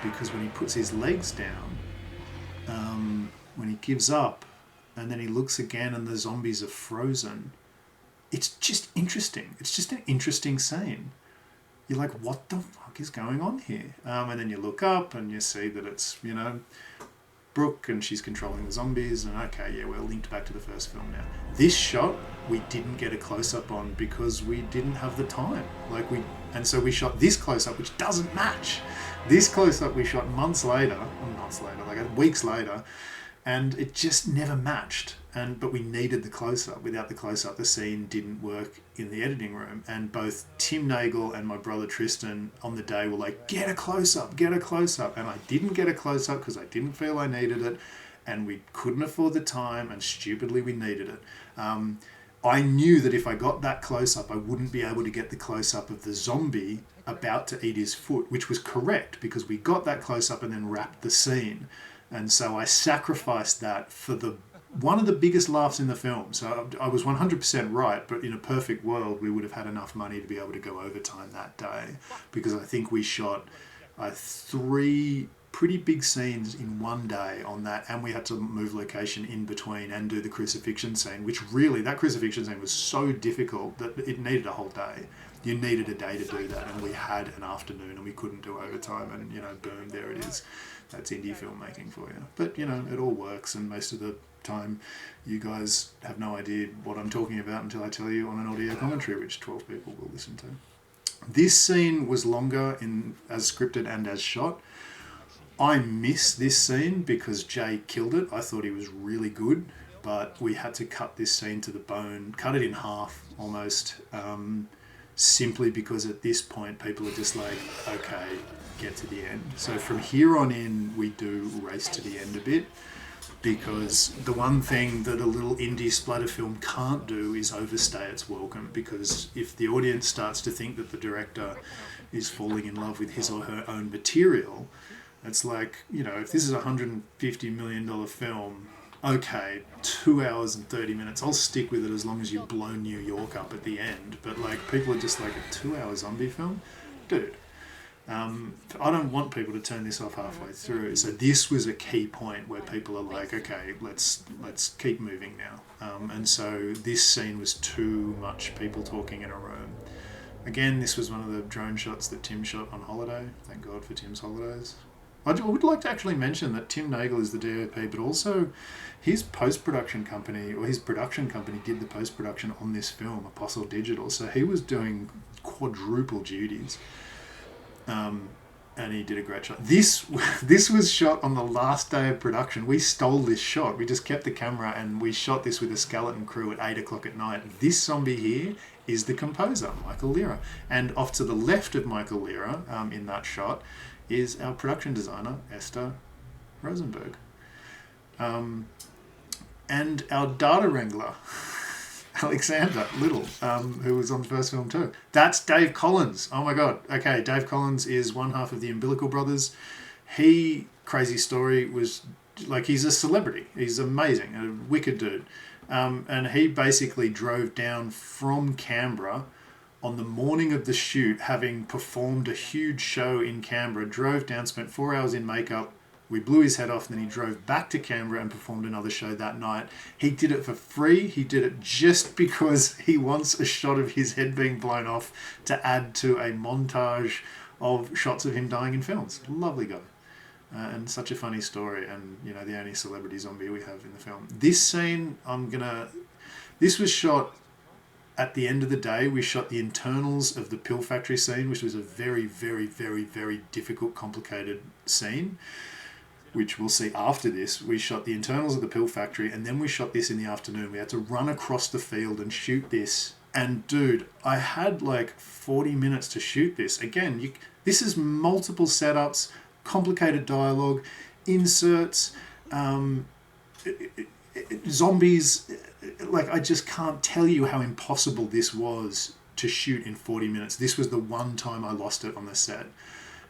Because when he puts his legs down, when he gives up, and then he looks again and the zombies are frozen, it's just interesting. It's just an interesting scene. You're like, what the fuck is going on here? And then you look up and you see that it's, Brooke, and she's controlling the zombies, and okay, yeah, we're linked back to the first film now. This shot, we didn't get a close-up on because we didn't have the time. And so we shot this close-up, which doesn't match. This close-up we shot weeks later, and it just never matched. But we needed the close-up. Without the close-up, the scene didn't work in the editing room. And both Tim Nagel and my brother Tristan on the day were like, get a close-up. And I didn't get a close-up because I didn't feel I needed it. And we couldn't afford the time, and stupidly we needed it. I knew that if I got that close-up, I wouldn't be able to get the close-up of the zombie about to eat his foot, which was correct because we got that close-up and then wrapped the scene. And so I sacrificed that for one of the biggest laughs in the film. So I was 100% right, but in a perfect world, we would have had enough money to be able to go overtime that day, because I think we shot 3 pretty big scenes in one day on that, and we had to move location in between and do the crucifixion scene, which really, that crucifixion scene was so difficult that it needed a whole day. You needed a day to do that, and we had an afternoon, and we couldn't do overtime, and boom, there it is. That's indie filmmaking for you. But it all works, and most of the time you guys have no idea what I'm talking about until I tell you on an audio commentary, which 12 people will listen to. This scene was longer as scripted and as shot. I miss this scene because Jay killed it. I thought he was really good, but we had to cut this scene to the bone, cut it in half almost, simply because at this point people are just like, okay, get to the end. So from here on in, we do race to the end a bit, because the one thing that a little indie splatter film can't do is overstay its welcome, because if the audience starts to think that the director is falling in love with his or her own material, it's like, if this is a $150 million film, okay, 2 hours and 30 minutes, I'll stick with it as long as you blow New York up at the end. But people are just like, a 2-hour zombie film? Dude. I don't want people to turn this off halfway through. So this was a key point where people are like, okay, let's keep moving now. And so this scene was too much people talking in a room. Again, this was one of the drone shots that Tim shot on holiday. Thank God for Tim's holidays. I would like to actually mention that Tim Nagel is the DOP, but also his post-production company, or his production company, did the post-production on this film, Apostle Digital. So he was doing quadruple duties. And he did a great shot. This was shot on the last day of production. We stole this shot. We just kept the camera and we shot this with a skeleton crew at 8 o'clock at night. This zombie here is the composer, Michael Lira. And off to the left of Michael Lira, in that shot, is our production designer, Esther Rosenberg. And our data wrangler, Alexander Little, who was on the first film too. That's Dave Collins. Oh my God. Okay, Dave Collins is one half of the Umbilical Brothers. He, crazy story, was like, he's a celebrity. He's amazing, a wicked dude. And he basically drove down from Canberra on the morning of the shoot, having performed a huge show in Canberra, drove down, spent 4 hours in makeup. We blew his head off, and then he drove back to Canberra and performed another show that night. He did it for free. He did it just because he wants a shot of his head being blown off to add to a montage of shots of him dying in films. Lovely guy. And such a funny story, and the only celebrity zombie we have in the film. This scene, this was shot at the end of the day. We shot the internals of the pill factory scene, which was a very, very, very, very difficult, complicated scene, which we'll see after this. We shot the internals of the pill factory, and then we shot this in the afternoon. We had to run across the field and shoot this. And dude, I had like 40 minutes to shoot this. Again, this is multiple setups, complicated dialogue, inserts, zombies. Like, I just can't tell you how impossible this was to shoot in 40 minutes. This was the one time I lost it on the set.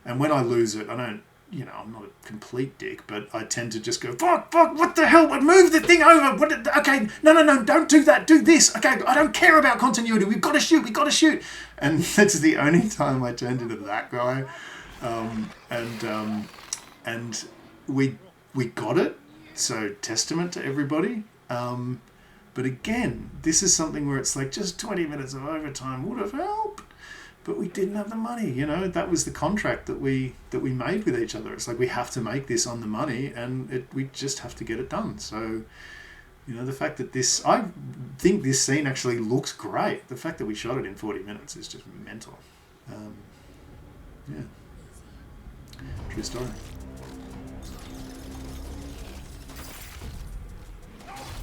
And when I lose it, I don't, I'm not a complete dick, but I tend to just go, fuck, what the hell? Move the thing over. Okay, no, don't do that. Do this. Okay, I don't care about continuity. We've got to shoot. And that's the only time I turned into that guy. And we got it. So testament to everybody. But again, this is something where it's like just 20 minutes of overtime would have helped, but we didn't have the money. That was the contract that we made with each other. It's like, we have to make this on the money, and we just have to get it done. So, the fact that I think this scene actually looks great. The fact that we shot it in 40 minutes is just mental. Yeah. True story.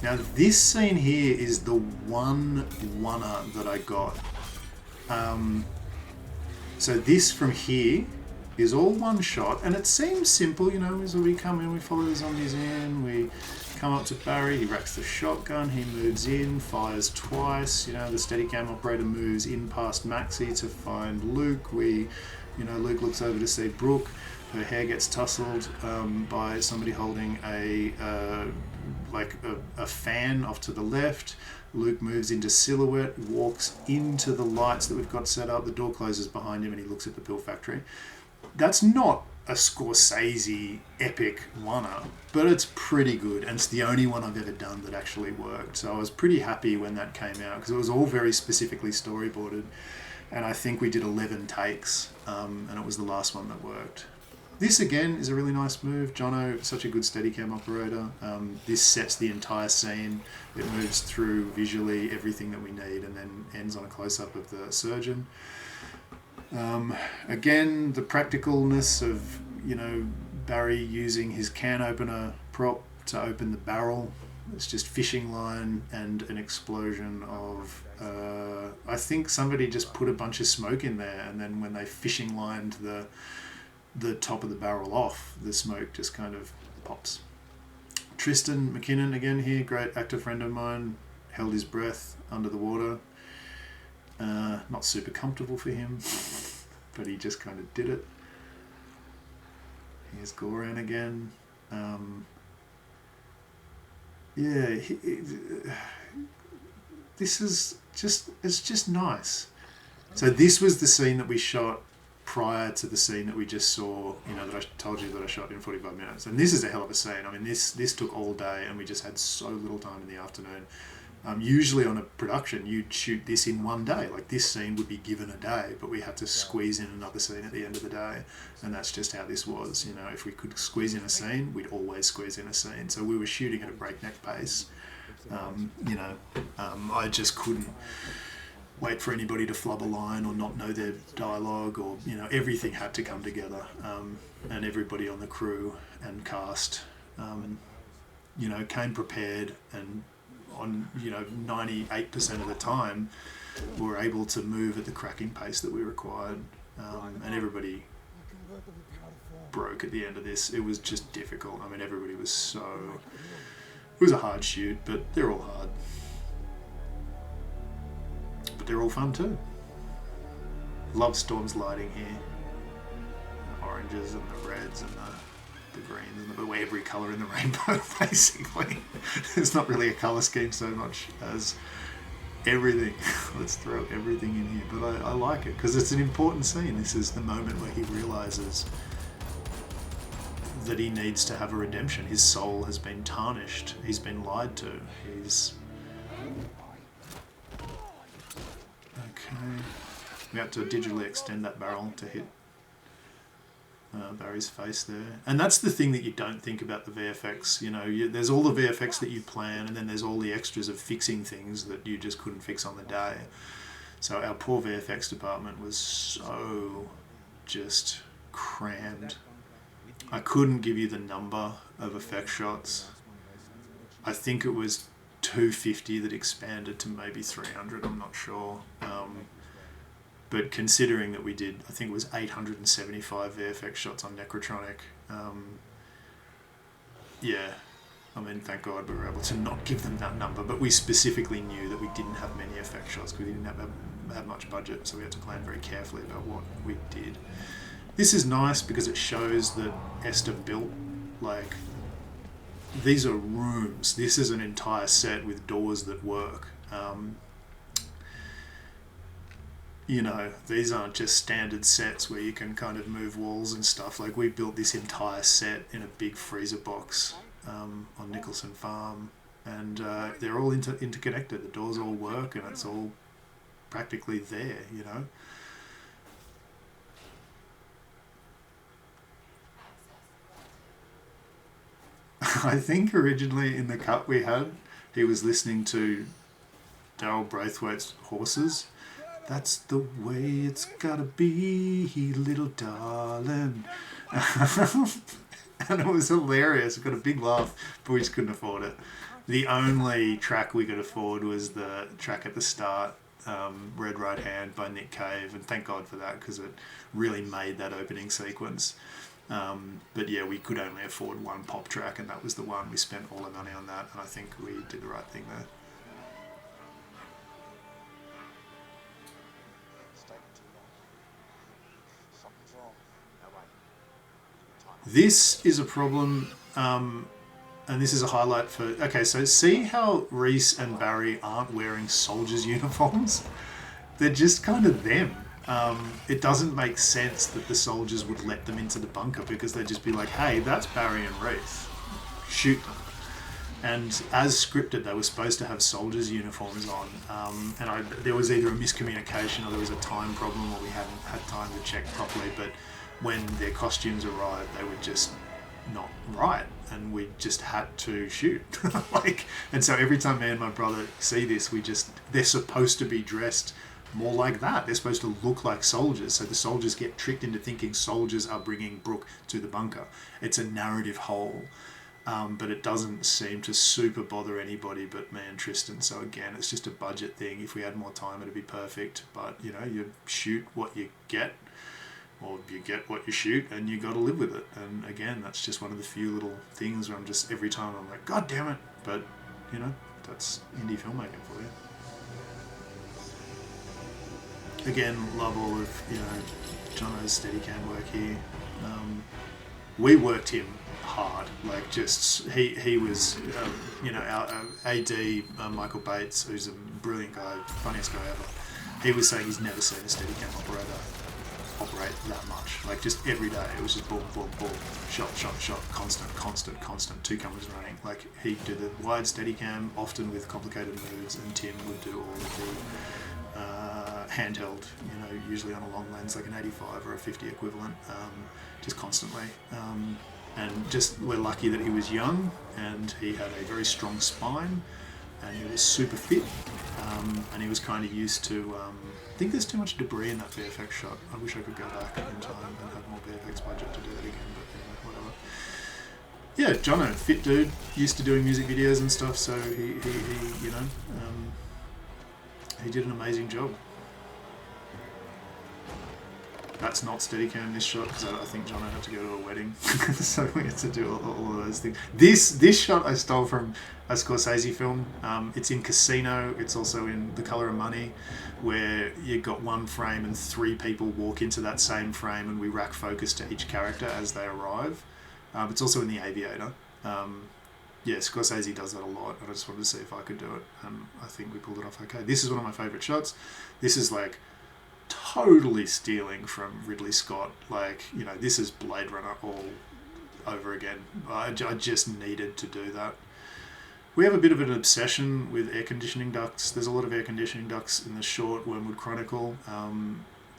Now, this scene here is the one-er that I got. So this from here is all one shot, and it seems simple, as we come in, we follow the zombies in, we come up to Barry, he racks the shotgun, he moves in, fires twice, the Steadicam operator moves in past Maxie to find Luke. Luke looks over to see Brooke. Her hair gets tousled by somebody holding a fan off to the left. Luke moves into silhouette, walks into the lights that we've got set up. The door closes behind him, and he looks at the pill factory. That's not a Scorsese epic one-up, but it's pretty good, and it's the only one I've ever done that actually worked. So I was pretty happy when that came out, because it was all very specifically storyboarded, and I think we did 11 takes, and it was the last one that worked. This again is a really nice move. Jono, such a good Steadicam operator. This sets the entire scene. It moves through visually everything that we need, and then ends on a close-up of the surgeon. Again, the practicalness of Barry using his can opener prop to open the barrel. It's just fishing line and an explosion of. I think somebody just put a bunch of smoke in there, and then when they fishing lined the top of the barrel off, the smoke just kind of pops. Tristan McKinnon again here, great actor friend of mine, held his breath under the water. Not super comfortable for him, but he just kind of did it. Here's Goran again. This is it's just nice. So this was the scene that we shot prior to the scene that we just saw, that I told you that I shot in 45 minutes. And this is a hell of a scene. I mean, this took all day, and we just had so little time in the afternoon. Usually on a production, you'd shoot this in one day. Like, this scene would be given a day, but we had to squeeze in another scene at the end of the day. And that's just how this was. If we could squeeze in a scene, we'd always squeeze in a scene. So we were shooting at a breakneck pace. I just couldn't wait for anybody to flub a line or not know their dialogue, or everything had to come together, and everybody on the crew and cast came prepared, and on 98% of the time were able to move at the cracking pace that we required, and everybody broke at the end of this. It was just difficult. I mean, everybody was it was a hard shoot, but they're all hard. But they're all fun too. Love Storm's lighting here. The oranges and the reds and the greens and the, every colour in the rainbow, basically. It's not really a colour scheme so much as everything. Let's throw everything in here. But I like it because it's an important scene. This is the moment where he realises that he needs to have a redemption. His soul has been tarnished. He's been lied to. He's... Okay. We have to digitally extend that barrel to hit Barry's face there. And that's the thing that you don't think about the VFX. You know, there's all the VFX that you plan, and then there's all the extras of fixing things that you just couldn't fix on the day. So our poor VFX department was so just crammed. I couldn't give you the number of effect shots. I think it was 250 that expanded to maybe 300, I'm not sure. But considering that we did, I think it was 875 VFX shots on Necrotronic, yeah, I mean, thank God we were able to not give them that number, but we specifically knew that we didn't have many effect shots because we didn't have much budget, so we had to plan very carefully about what we did. This is nice because it shows that Esther built, like, these are rooms. This is an entire set with doors that work. You know, these aren't just standard sets where you can kind of move walls and stuff. Like, we built this entire set in a big freezer box on Nicholson Farm, and they're all interconnected. The doors all work, and it's all practically there, you know. I think originally in the cut we had, he was listening to Daryl Braithwaite's Horses. That's the way it's gotta be, little darling. And it was hilarious. We got a big laugh, but we just couldn't afford it. The only track we could afford was the track at the start, Red Right Hand by Nick Cave, and thank God for that because it really made that opening sequence. But yeah, we could only afford one pop track, and that was the one. We spent all the money on that, and I think we did the right thing there. This is a problem, and this is a highlight for... Okay, so see how Reese and Barry aren't wearing soldiers' uniforms? They're just kind of them. It doesn't make sense that the soldiers would let them into the bunker because they'd just be like, hey, that's Barry and Reese. Shoot them. And as scripted, they were supposed to have soldiers' uniforms on, and there was either a miscommunication or there was a time problem or we hadn't had time to check properly, but when their costumes arrived, they were just not right, and we just had to shoot. And so every time me and my brother see this, they're supposed to be dressed more like that. They're supposed to look like soldiers, so the soldiers get tricked into thinking soldiers are bringing Brooke to the bunker. It's a narrative hole, but it doesn't seem to super bother anybody but me and Tristan. So again, it's just a budget thing. If we had more time, it'd be perfect, but you know, you shoot what you get, or you get what you shoot, and you got to live with it. And again, that's just one of the few little things where I'm just, every time I'm like, God damn it, but you know, that's indie filmmaking for you. Again, love all of, you know, Jono's Steadicam work here. We worked him hard, like just, he was, you know, our AD, Michael Bates, who's a brilliant guy, funniest guy ever, he was saying he's never seen a Steadicam operator operate that much. Like just every day, it was just boom, boom, boom, shot, shot, shot, constant, two cameras running. Like he'd do the wide Steadicam, often with complicated moves, and Tim would do all of the handheld, you know, usually on a long lens, like an 85 or a 50 equivalent, just constantly. And just, we're lucky that he was young and he had a very strong spine and he was super fit, and he was kind of used to, I think there's too much debris in that VFX shot. I wish I could go back in time and have more VFX budget to do that again, but anyway, whatever. Yeah, Jono, fit dude, used to doing music videos and stuff, so he you know, he did an amazing job. That's not Steadicam, this shot, because I think Jono had to go to a wedding, so we had to do all of those things. This shot I stole from a Scorsese film. It's in Casino. It's also in The Colour of Money, where you got one frame and three people walk into that same frame, and we rack focus to each character as they arrive. It's also in The Aviator. Yeah, Scorsese does that a lot, and I just wanted to see if I could do it, and I think we pulled it off okay. This is one of my favourite shots. This is like totally stealing from Ridley Scott. Like, you know, this is Blade Runner all over again. I just needed to do that. We have a bit of an obsession with air conditioning ducts. There's a lot of air conditioning ducts in the short Wyrmwood Chronicle.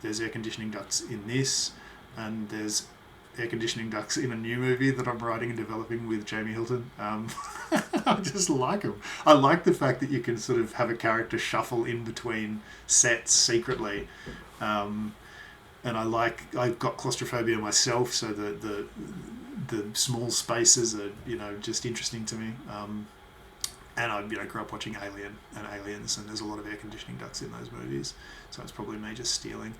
There's air conditioning ducts in this, and there's air conditioning ducts in a new movie that I'm writing and developing with Jamie Hilton. I just like them. I like the fact that you can sort of have a character shuffle in between sets secretly. And I've got claustrophobia myself, so the small spaces are, you know, just interesting to me. And I, you know, grew up watching Alien and Aliens, and there's a lot of air conditioning ducts in those movies, so it's probably me just stealing.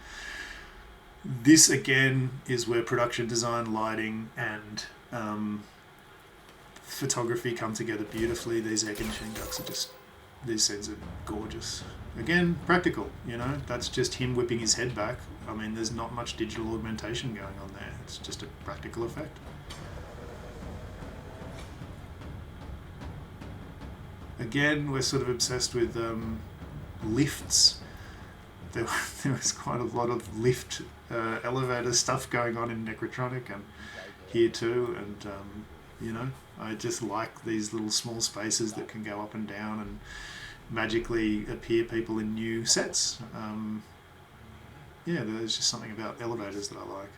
This again is where production design, lighting, and photography come together beautifully. These air conditioning ducts are just, these scenes are gorgeous. Again, practical, you know, that's just him whipping his head back. I mean, there's not much digital augmentation going on there. It's just a practical effect. Again, we're sort of obsessed with lifts. There was quite a lot of lift elevator stuff going on in Necrotronic and here too, and you know, I just like these little small spaces that can go up and down and magically appear people in new sets. Yeah, there's just something about elevators that I like.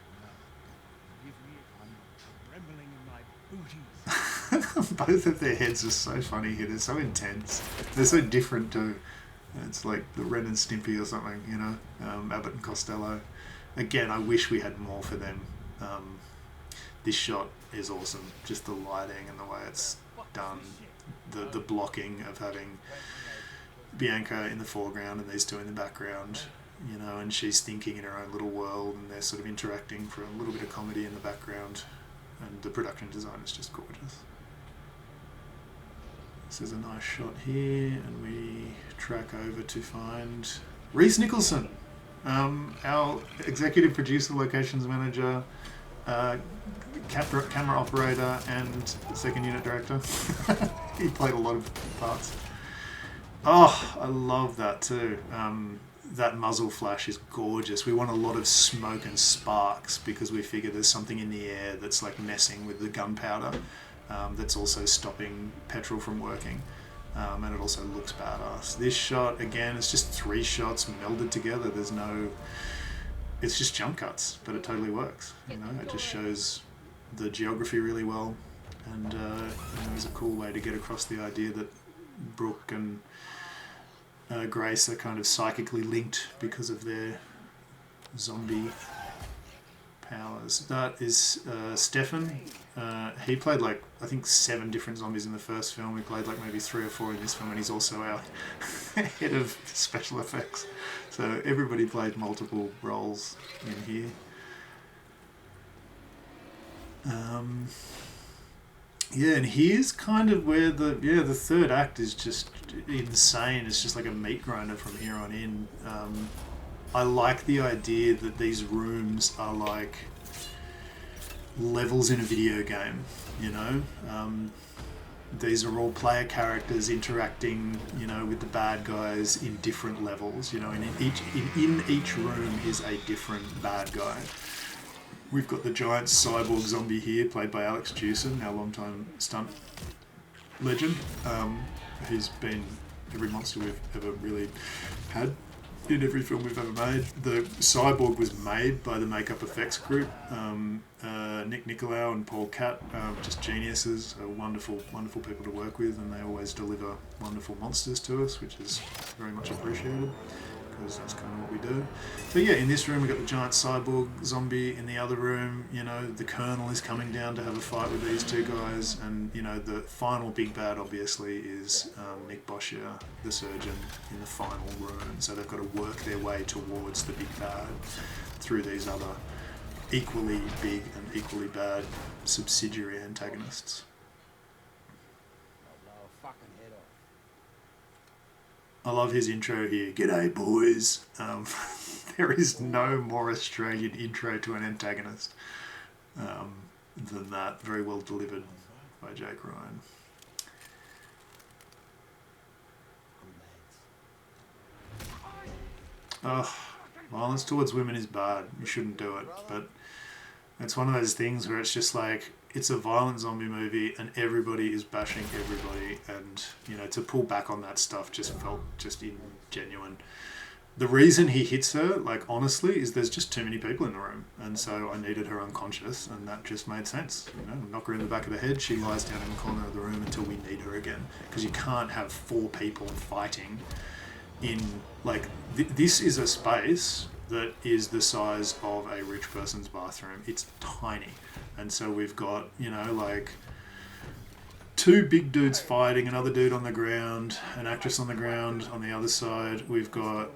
Both of their heads are so funny here. They're so intense. They're so different too. It's like the Ren and Stimpy or something, you know, Abbott and Costello. Again, I wish we had more for them. This shot is awesome. Just the lighting and the way it's done. The blocking of having Bianca in the foreground and these two in the background, you know, and she's thinking in her own little world, and they're sort of interacting for a little bit of comedy in the background. And the production design is just gorgeous. This is a nice shot here, and we track over to find Rhys Nicholson, our executive producer, locations manager, camera operator, and second unit director. He played a lot of parts. Oh, I love that too. That muzzle flash is gorgeous. We want a lot of smoke and sparks because we figure there's something in the air that's like messing with the gunpowder, that's also stopping petrol from working, and it also looks badass. This shot, again, it's just 3 shots melded together. There's no, it's just jump cuts, but it totally works. You know, it just shows the geography really well, and you know, it's a cool way to get across the idea that Brooke and Grace are kind of psychically linked because of their zombie powers. That is Stefan. He played like, I think 7 different zombies in the first film. He played like maybe 3 or 4 in this film, and he's also our head of special effects. So everybody played multiple roles in here. Yeah, and here's kind of where the third act is just insane. It's just like a meat grinder from here on in. I like the idea that these rooms are like levels in a video game, you know? These are all player characters interacting, you know, with the bad guys in different levels, you know, and in each room is a different bad guy. We've got the giant cyborg zombie here, played by Alex Jewson, our longtime stunt legend. He's been every monster we've ever really had in every film we've ever made. The cyborg was made by the makeup effects group, Nick Nicolau and Paul Catt, just geniuses, wonderful, wonderful people to work with, and they always deliver wonderful monsters to us, which is very much appreciated, because that's kind of what we do. So yeah, in this room we've got the giant cyborg zombie. In the other room, you know, the Colonel is coming down to have a fight with these 2 guys, and you know, the final big bad obviously is Nick Boshier, the surgeon, in the final room. So they've got to work their way towards the big bad through these other equally big and equally bad subsidiary antagonists. I love his intro here. G'day, boys. There is no more Australian intro to an antagonist. than that. Very well delivered by Jake Ryan. Violence towards women is bad. You shouldn't do it. But it's one of those things where it's just like, it's a violent zombie movie and everybody is bashing everybody, and to pull back on that stuff just felt just ingenuine. The reason he hits her, like, honestly, is there's just too many people in the room, and so I needed her unconscious, and that just made sense. Knock her in the back of the head, she lies down in the corner of the room until we need her again, because you can't have 4 people fighting in, like, this is a space that is the size of a rich person's bathroom. It's tiny. And so we've got, like 2 big dudes fighting, another dude on the ground, an actress on the ground on the other side. We've got,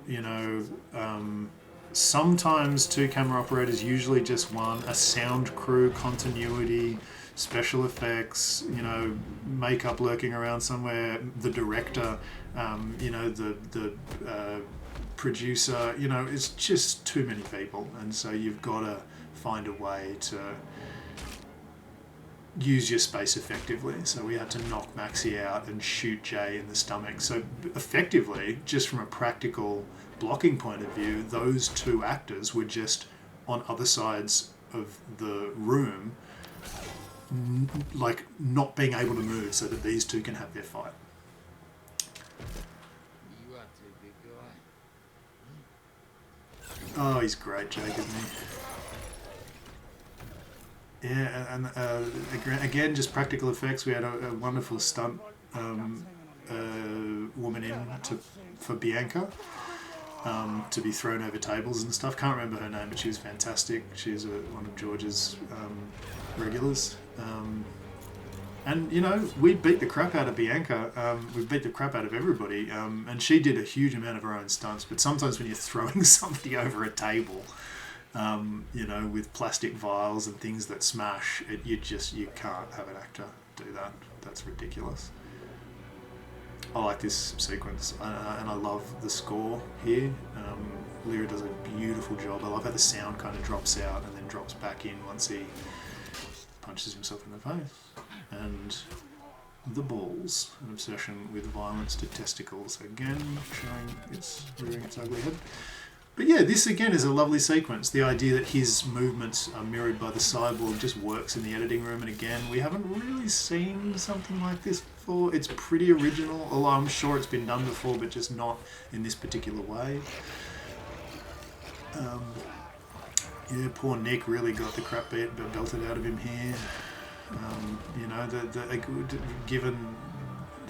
sometimes 2 camera operators, usually just 1, a sound crew, continuity, special effects, makeup lurking around somewhere, the director, the producer, it's just too many people. And so you've got to find a way to use your space effectively. So we had to knock Maxie out and shoot Jay in the stomach. So effectively, just from a practical blocking point of view, those 2 actors were just on other sides of the room, like not being able to move so that these 2 can have their fight. Oh, he's great, Jake, isn't he? Yeah, and again, just practical effects. We had a wonderful stunt woman in for Bianca to be thrown over tables and stuff. Can't remember her name, but she was fantastic. She's one of George's regulars. And, we beat the crap out of Bianca. We beat the crap out of everybody. And she did a huge amount of her own stunts. But sometimes when you're throwing somebody over a table, with plastic vials and things that smash, you can't have an actor do that. That's ridiculous. I like this sequence, and I love the score here. Lyra does a beautiful job. I love how the sound kind of drops out and then drops back in once he punches himself in the face. And the balls, an obsession with violence to testicles, again showing it's rearing its ugly head. But yeah, this again is a lovely sequence. The idea that his movements are mirrored by the cyborg just works in the editing room, and again, we haven't really seen something like this before. It's pretty original, although I'm sure it's been done before, but just not in this particular way. Yeah, poor Nick really got the crap belted out of him here. Given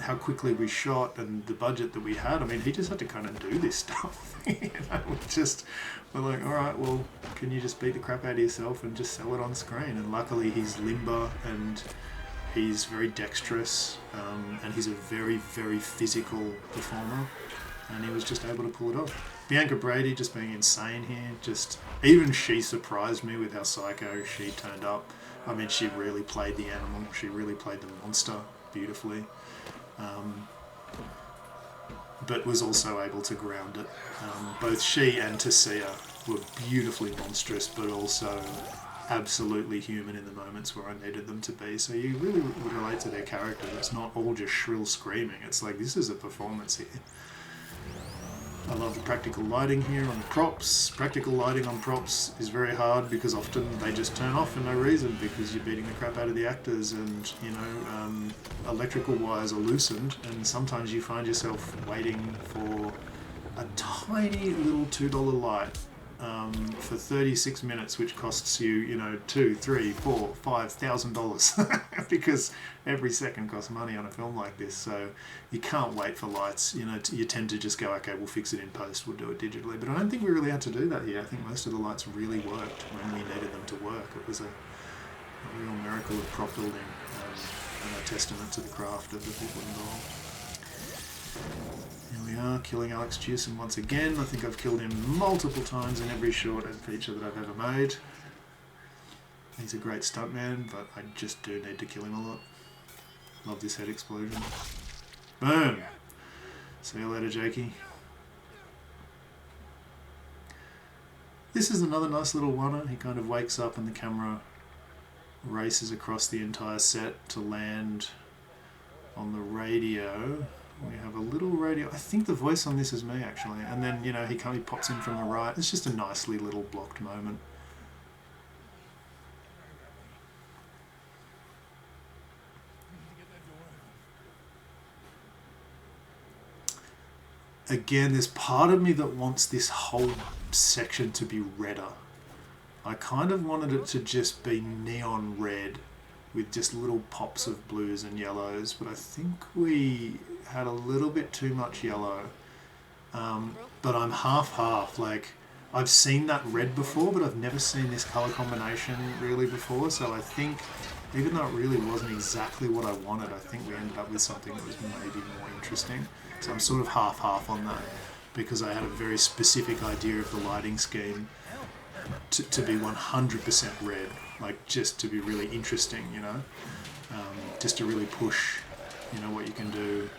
how quickly we shot and the budget that we had, I mean, he just had to kind of do this stuff. We're like, all right, well, can you just beat the crap out of yourself and just sell it on screen? And luckily he's limber and he's very dexterous, and he's a very, very physical performer, and he was just able to pull it off. Bianca Brady just being insane here. Even she surprised me with how psycho she turned up. I mean, she really played the animal. She really played the monster beautifully. But was also able to ground it. Both she and Tessia were beautifully monstrous, but also absolutely human in the moments where I needed them to be. So you really would relate to their character. It's not all just shrill screaming. It's like, this is a performance here. I love the practical lighting here on the props. Practical lighting on props is very hard because often they just turn off for no reason because you're beating the crap out of the actors, and electrical wires are loosened, and sometimes you find yourself waiting for a tiny little $2 light for 36 minutes, which costs you, $2,000, $3,000, $4,000, $5,000 because every second costs money on a film like this. So you can't wait for lights. You tend to just go, okay, we'll fix it in post, we'll do it digitally. But I don't think we really had to do that here. I think most of the lights really worked when we needed them to work. It was a real miracle of prop building, and a testament to the craft of the people involved. Here we are, killing Alex Chewson once again. I think I've killed him multiple times in every short and feature that I've ever made. He's a great stuntman, but I just do need to kill him a lot. Love this head explosion. Boom! See you later, Jakey. This is another nice little one. He kind of wakes up and the camera races across the entire set to land on the radio. We have a little radio. I think the voice on this is me, actually. And then, you know, he pops in from the right. It's just a nicely little blocked moment. Again, there's part of me that wants this whole section to be redder. I kind of wanted it to just be neon red with just little pops of blues and yellows, but I think we had a little bit too much yellow. But I'm half-half. Like, I've seen that red before, but I've never seen this colour combination really before, so I think, even though it really wasn't exactly what I wanted, I think we ended up with something that was maybe more interesting. So I'm sort of half-half on that, because I had a very specific idea of the lighting scheme to be 100% red, like just to be really interesting, you know, just to really push, you know, what you can do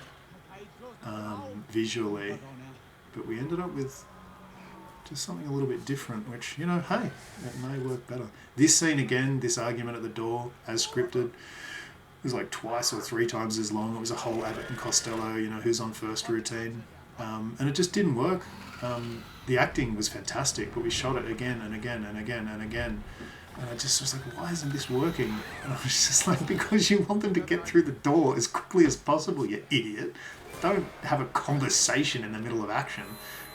visually. But we ended up with just something a little bit different, which, you know, hey, it may work better. This scene again, this argument at the door, as scripted, was like twice or three times as long. It was a whole Abbott and Costello, you know, who's on first routine, and it just didn't work. The acting was fantastic, but we shot it again and again and again and again. And I just was like, why isn't this working? And I was just like, because you want them to get through the door as quickly as possible, you idiot. Don't have a conversation in the middle of action.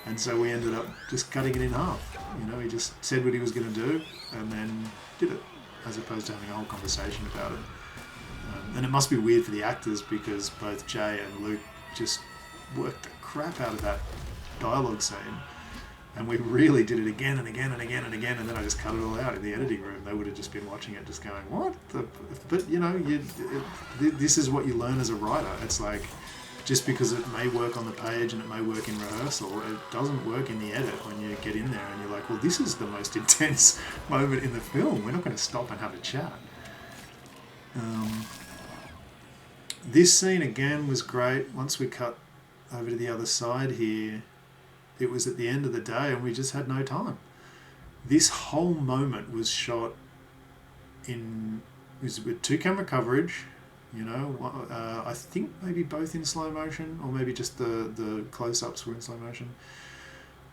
And so we ended up just cutting it in half. You know, he just said what he was going to do and then did it, as opposed to having a whole conversation about it. And it must be weird for the actors, because both Jay and Luke just worked the crap out of that dialogue scene. And we really did it again and again and again and again, and then I just cut it all out in the editing room. They would have just been watching it just going, what? But, you know, this is what you learn as a writer. It's like, just because it may work on the page and it may work in rehearsal, it doesn't work in the edit when you get in there and you're like, well, this is the most intense moment in the film. We're not going to stop and have a chat. This scene, again, was great. Once we cut over to the other side here, it was at the end of the day and we just had no time. This whole moment was shot with 2 camera coverage, you know, I think maybe both in slow motion, or maybe just the close-ups were in slow motion.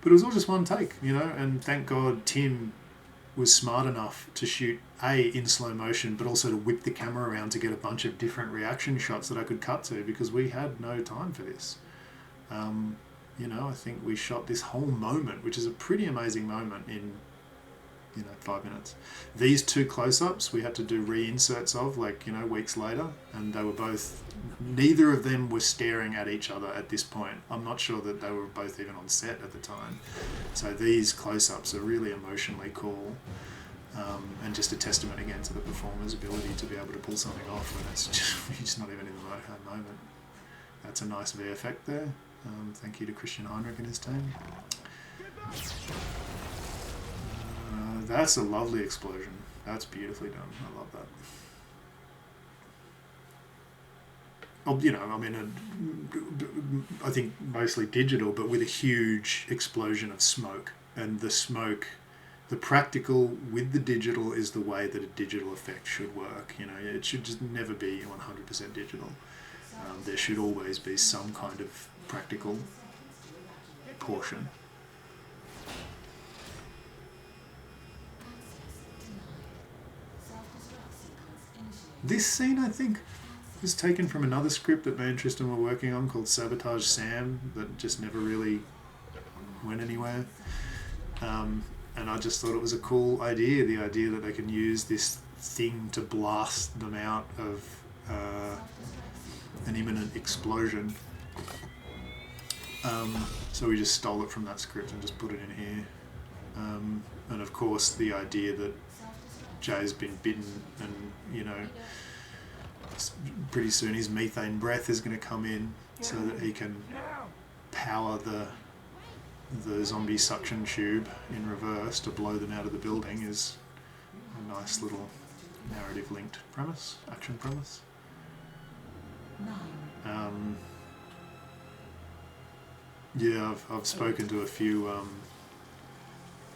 But it was all just one take, you know, and thank God Tim was smart enough to shoot in slow motion, but also to whip the camera around to get a bunch of different reaction shots that I could cut to, because we had no time for this. You know, I think we shot this whole moment, which is a pretty amazing moment, in, you know, 5 minutes. These 2 close-ups we had to do reinserts of, like, you know, weeks later, and they were both, neither of them were staring at each other at this point. I'm not sure that they were both even on set at the time. So these close-ups are really emotionally cool, and just a testament again to the performer's ability to be able to pull something off when it's just not even in the moment. That's a nice V effect there. Thank you to Christian Heinrich and his team. That's a lovely explosion. That's beautifully done. I love that. Oh, you know, I mean, I think mostly digital, but with a huge explosion of smoke. And the smoke, the practical with the digital is the way that a digital effect should work. You know, it should just never be 100% digital. There should always be some kind of practical portion. This scene, I think, was taken from another script that me and Tristan were working on called Sabotage Sam, that just never really went anywhere. And I just thought it was a cool idea, the idea that they can use this thing to blast them out of an imminent explosion. So we just stole it from that script and just put it in here. And of course the idea that Jay's been bitten and, you know, pretty soon his methane breath is going to come in so that he can power the zombie suction tube in reverse to blow them out of the building is a nice little narrative linked premise, action premise. Yeah, I've spoken to a few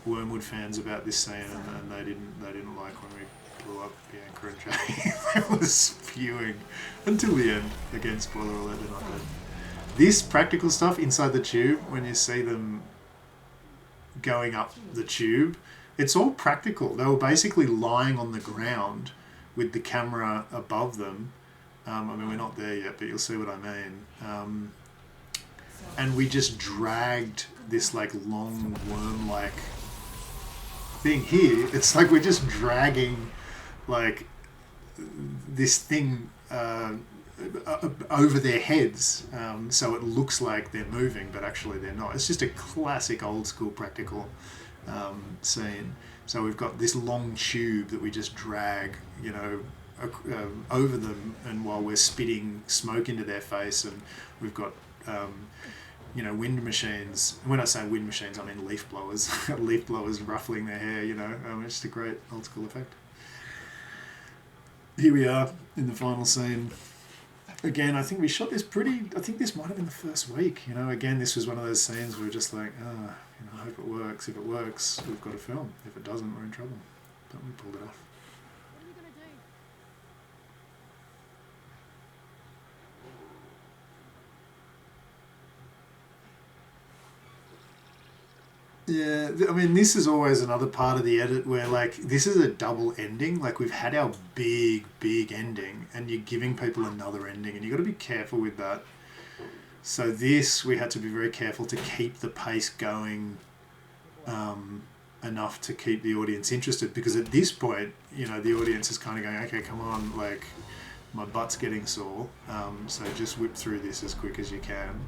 Wyrmwood fans about this scene, and they didn't like when we blew up Bianca and Jay. They were spewing until the end. Again, spoiler alert, they're not dead. This practical stuff inside the tube, when you see them going up the tube, it's all practical. They were basically lying on the ground with the camera above them. I mean, we're not there yet, but you'll see what I mean. And we just dragged this like long worm-like thing here. It's like we're just dragging like this thing over their heads, so it looks like they're moving, but actually they're not. It's just a classic old school practical scene. So we've got this long tube that we just drag, you know, over them, and while we're spitting smoke into their face, and we've got you know, wind machines. When I say wind machines, I mean leaf blowers. Leaf blowers ruffling their hair, you know. It's just a great old school effect. Here we are in the final scene. Again, I think we shot this I think this might have been the first week, you know. Again, this was one of those scenes where we're just like, you know, I hope it works. If it works, we've got a film. If it doesn't, we're in trouble. But we pulled it off. Yeah, I mean, this is always another part of the edit where, like, this is a double ending. Like, we've had our big ending, and you're giving people another ending, and you've got to be careful with that. So this, we had to be very careful to keep the pace going enough to keep the audience interested, because at this point, you know, the audience is kind of going, okay, come on, like, my butt's getting sore, so just whip through this as quick as you can.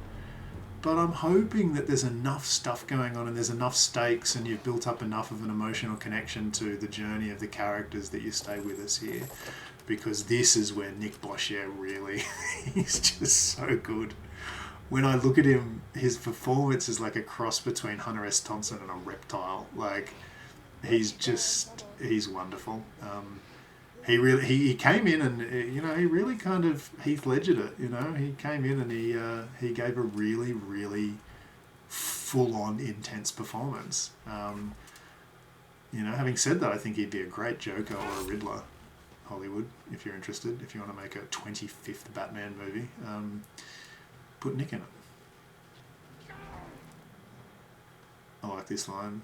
But I'm hoping that there's enough stuff going on and there's enough stakes and you've built up enough of an emotional connection to the journey of the characters that you stay with us here. Because this is where Nick Boshier really, he's just so good. When I look at him, his performance is like a cross between Hunter S. Thompson and a reptile. Like, he's wonderful. He came in and, you know, he really kind of Heath Ledgered it, you know. He came in and he gave a really, really full-on intense performance. You know, having said that, I think he'd be a great Joker or a Riddler, Hollywood, if you're interested. If you want to make a 25th Batman movie, put Nick in it. I like this line.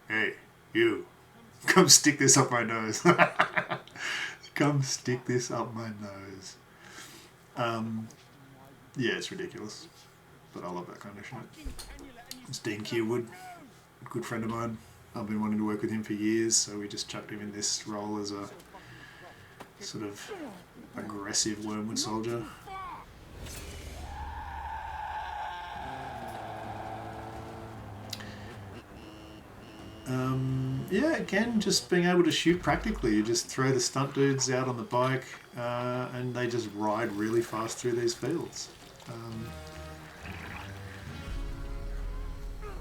Hey, you. Come stick this up my nose. Come stick this up my nose. Yeah, it's ridiculous. But I love that kind of shit. It's Dean Kierwood, a good friend of mine. I've been wanting to work with him for years, so we just chucked him in this role as a sort of aggressive Wyrmwood soldier. Yeah, again, just being able to shoot practically. You just throw the stunt dudes out on the bike and they just ride really fast through these fields.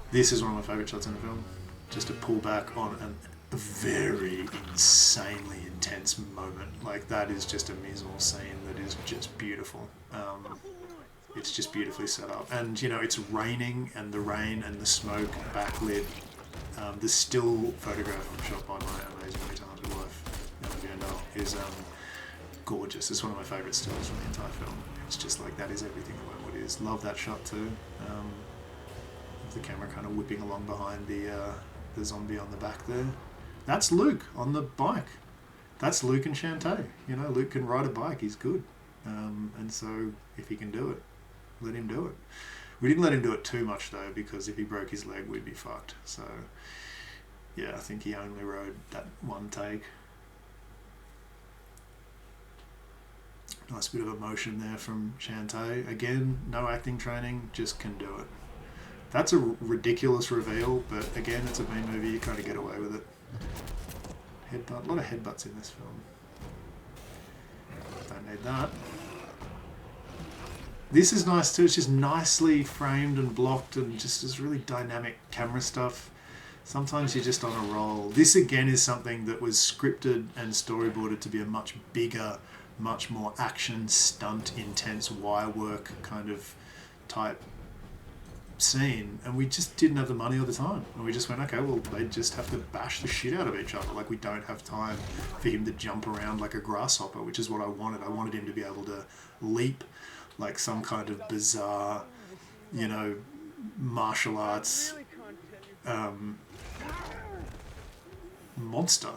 This is one of my favourite shots in the film. Just to pull back on a very insanely intense moment. Like, that is just a mise en scene that is just beautiful. It's just beautifully set up. And, you know, it's raining, and the rain and the smoke backlit. The still photograph shot by my amazingly talented wife, Emma Vandal, is gorgeous. It's one of my favourite stills from the entire film. It's just like, that is everything that Wyrmwood is. Love that shot too. The camera kind of whipping along behind the zombie on the back there. That's Luke on the bike. That's Luke and Shantae. You know, Luke can ride a bike. He's good. And so if he can do it, let him do it. We didn't let him do it too much though, because if he broke his leg, we'd be fucked. So, yeah, I think he only rode that one take. Nice bit of emotion there from Shantae. Again, no acting training, just can do it. That's a ridiculous reveal, but again, it's a B movie, you kind of get away with it. Headbutt, a lot of headbutts in this film. Don't need that. This is nice too. It's just nicely framed and blocked and just this really dynamic camera stuff. Sometimes you're just on a roll. This again is something that was scripted and storyboarded to be a much bigger, much more action, stunt, intense wire work kind of type scene, and we just didn't have the money or the time, and we just went, okay, well, they just have to bash the shit out of each other. Like, we don't have time for him to jump around like a grasshopper, which is what I wanted. I wanted him to be able to leap like some kind of bizarre, you know, martial arts monster.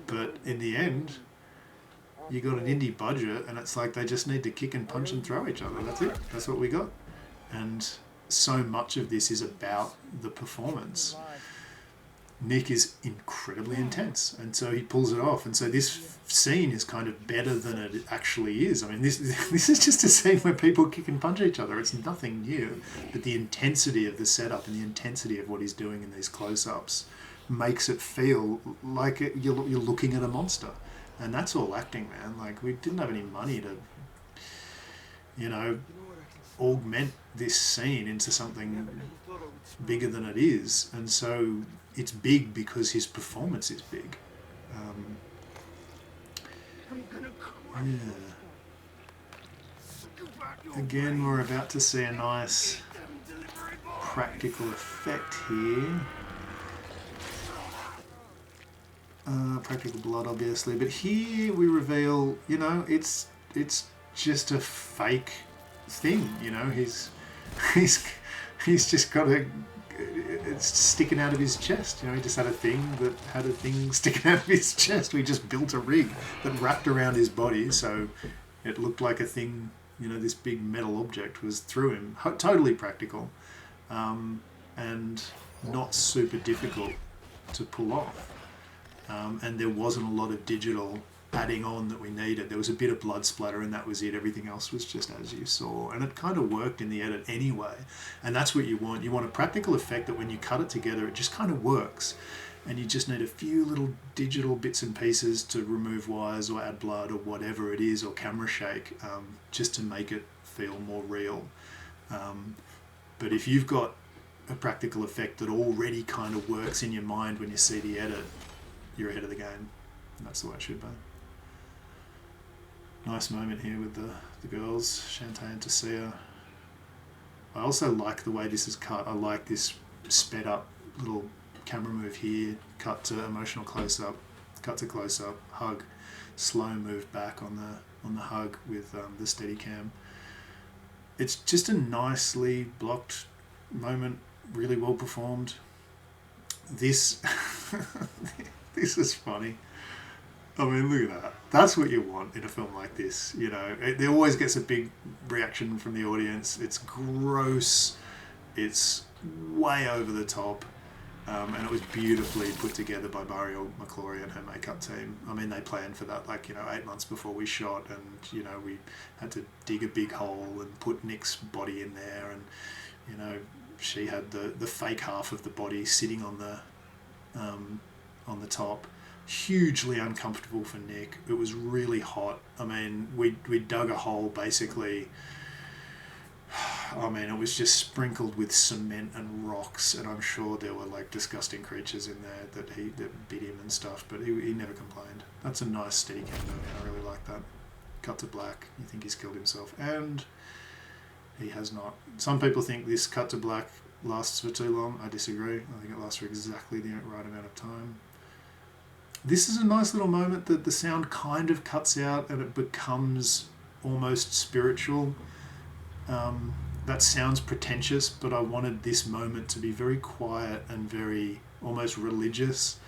But in the end, you got an indie budget, and it's like they just need to kick and punch and throw each other. That's it. That's what we got. And so much of this is about the performance. Nick is incredibly intense, and so he pulls it off. And so this scene is kind of better than it actually is. I mean, this is just a scene where people kick and punch each other. It's nothing new, but the intensity of the setup and the intensity of what he's doing in these close-ups makes it feel like you're looking at a monster. And that's all acting, man. Like, we didn't have any money to, you know, augment this scene into something bigger than it is. And so it's big because his performance is big. Yeah. Again, we're about to see a nice practical effect here. Practical blood, obviously, but here we reveal, you know, it's just a fake thing. You know, he's just got it's sticking out of his chest. You know, he just had a thing that had a thing sticking out of his chest. We just built a rig that wrapped around his body, so it looked like a thing. You know, this big metal object was through him. Totally practical, and not super difficult to pull off. And there wasn't a lot of digital adding on that we needed. There was a bit of blood splatter, and that was it. Everything else was just as you saw, and it kind of worked in the edit anyway. And that's what you want. You want a practical effect that when you cut it together, it just kind of works. And you just need a few little digital bits and pieces to remove wires or add blood or whatever it is, or camera shake, just to make it feel more real. But if you've got a practical effect that already kind of works in your mind when you see the edit, you're ahead of the game. And that's the way it should be. Nice moment here with the girls, Shantae and Tasia. I also like the way this is cut. I like this sped up little camera move here, cut to emotional close-up, cut to close-up, hug, slow move back on the hug with the Steadicam. It's just a nicely blocked moment, really well performed. This this is funny. I mean, look at that. That's what you want in a film like this. You know, it always gets a big reaction from the audience. It's gross. It's way over the top. And it was beautifully put together by Mariel McClory and her makeup team. I mean, they planned for that, 8 months before we shot, and, we had to dig a big hole and put Nick's body in there, and, she had the fake half of the body sitting on the top. Hugely uncomfortable for Nick. It was really hot. I mean, we dug a hole basically. I mean, it was just sprinkled with cement and rocks, and I'm sure there were disgusting creatures in there that bit him and stuff, but he never complained. That's a nice Steadicam movie. I really like that. Cut to black. You think he's killed himself, and he has not. Some people think this cut to black lasts for too long. I disagree. I think it lasts for exactly the right amount of time. This is a nice little moment that the sound kind of cuts out and it becomes almost spiritual. That sounds pretentious, but I wanted this moment to be very quiet and very almost religious,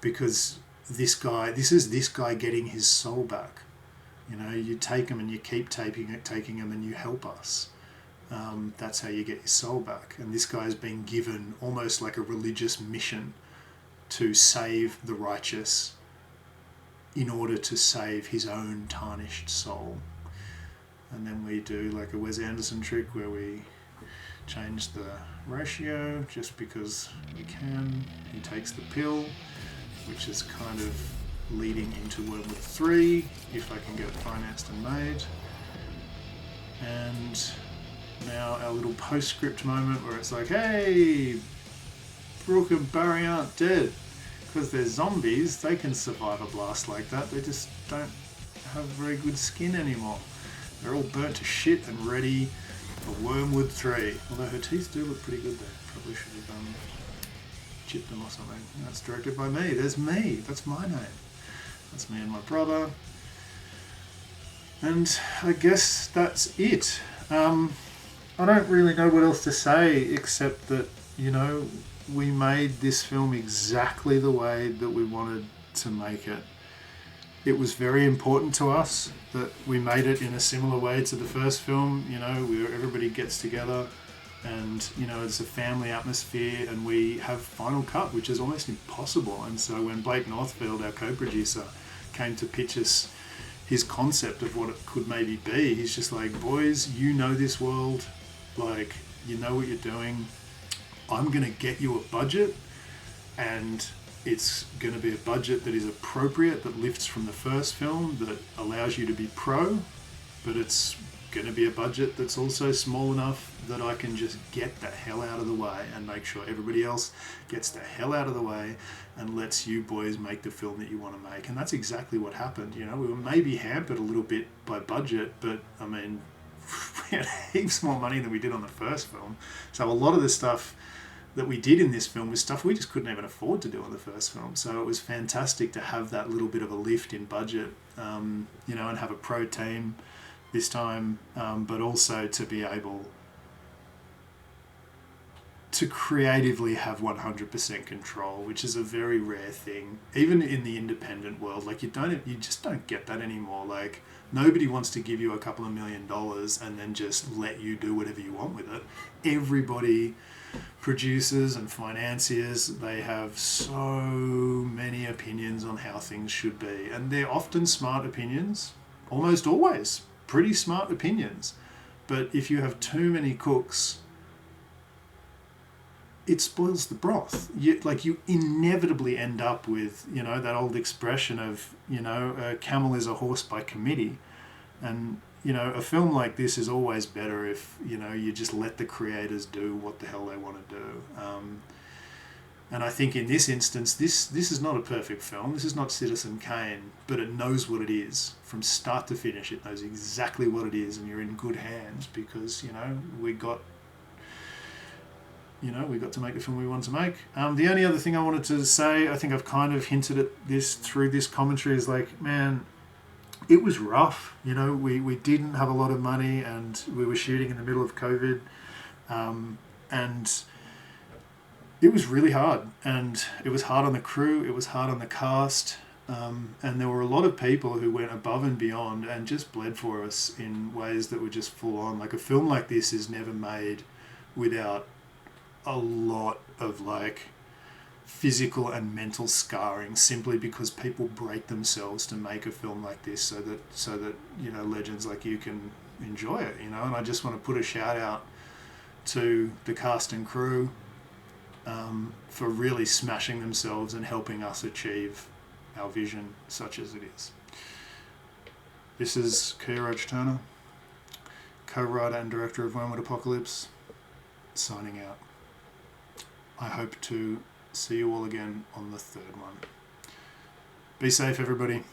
because this is this guy getting his soul back. You take him and you keep taking him and you help us. That's how you get your soul back. And this guy's been given almost like a religious mission to save the righteous in order to save his own tarnished soul. And then we do a Wes Anderson trick where we change the ratio just because we can. He takes the pill, which is kind of leading into Wyrmwood 3, if I can get it financed and made. And now our little postscript moment where it's hey, Brooke and Barry aren't dead. Because they're zombies, they can survive a blast like that. They just don't have very good skin anymore. They're all burnt to shit and ready for Wyrmwood 3. Although her teeth do look pretty good there. Probably should have chipped them or something. That's directed by me. There's me. That's my name. That's me and my brother. And I guess that's it. I don't really know what else to say except that, you know, we made this film exactly the way that we wanted to make it. It was very important to us that we made it in a similar way to the first film, you know, where everybody gets together and, you know, it's a family atmosphere, and we have Final Cut, which is almost impossible. And so when Blake Northfield, our co-producer, came to pitch us his concept of what it could maybe be, he's just like, boys, you know this world, like, you know what you're doing. I'm going to get you a budget, and it's going to be a budget that is appropriate, that lifts from the first film, that allows you to be pro, but it's going to be a budget that's also small enough that I can just get the hell out of the way and make sure everybody else gets the hell out of the way and lets you boys make the film that you want to make. And that's exactly what happened. You know, we were maybe hampered a little bit by budget, but I mean, we had heaps more money than we did on the first film. So a lot of the stuff that we did in this film was stuff we just couldn't even afford to do on the first film. So it was fantastic to have that little bit of a lift in budget, you know, and have a pro team this time, but also to be able to creatively have 100% control, which is a very rare thing, even in the independent world. Like you just don't get that anymore. Like nobody wants to give you a couple of $1 million and then just let you do whatever you want with it. Everybody, producers and financiers, they have so many opinions on how things should be, and they're often smart opinions, almost always pretty smart opinions. But if you have too many cooks, it spoils the broth. You inevitably end up with, you know, that old expression of, you know, a camel is a horse by committee. And, you know, a film like this is always better if, you know, you just let the creators do what the hell they want to do. And I think in this instance, this is not a perfect film. This is not Citizen Kane, but it knows what it is. From start to finish, it knows exactly what it is, and you're in good hands because, you know, we got to make the film we wanted to make. The only other thing I wanted to say, I think I've kind of hinted at this through this commentary, is like, man, it was rough. You know, we didn't have a lot of money, and we were shooting in the middle of COVID, and it was really hard. And it was hard on the crew, it was hard on the cast, and there were a lot of people who went above and beyond and just bled for us in ways that were just full on. Like a film like this is never made without a lot of like physical and mental scarring, simply because people break themselves to make a film like this so that you know, legends like you can enjoy it, you know. And I just want to put a shout out to the cast and crew for really smashing themselves and helping us achieve our vision, such as it is. This is Kia Roach Turner, co-writer and director of Wyrmwood Apocalypse, signing out. I hope to see you all again on the third one. Be safe, everybody.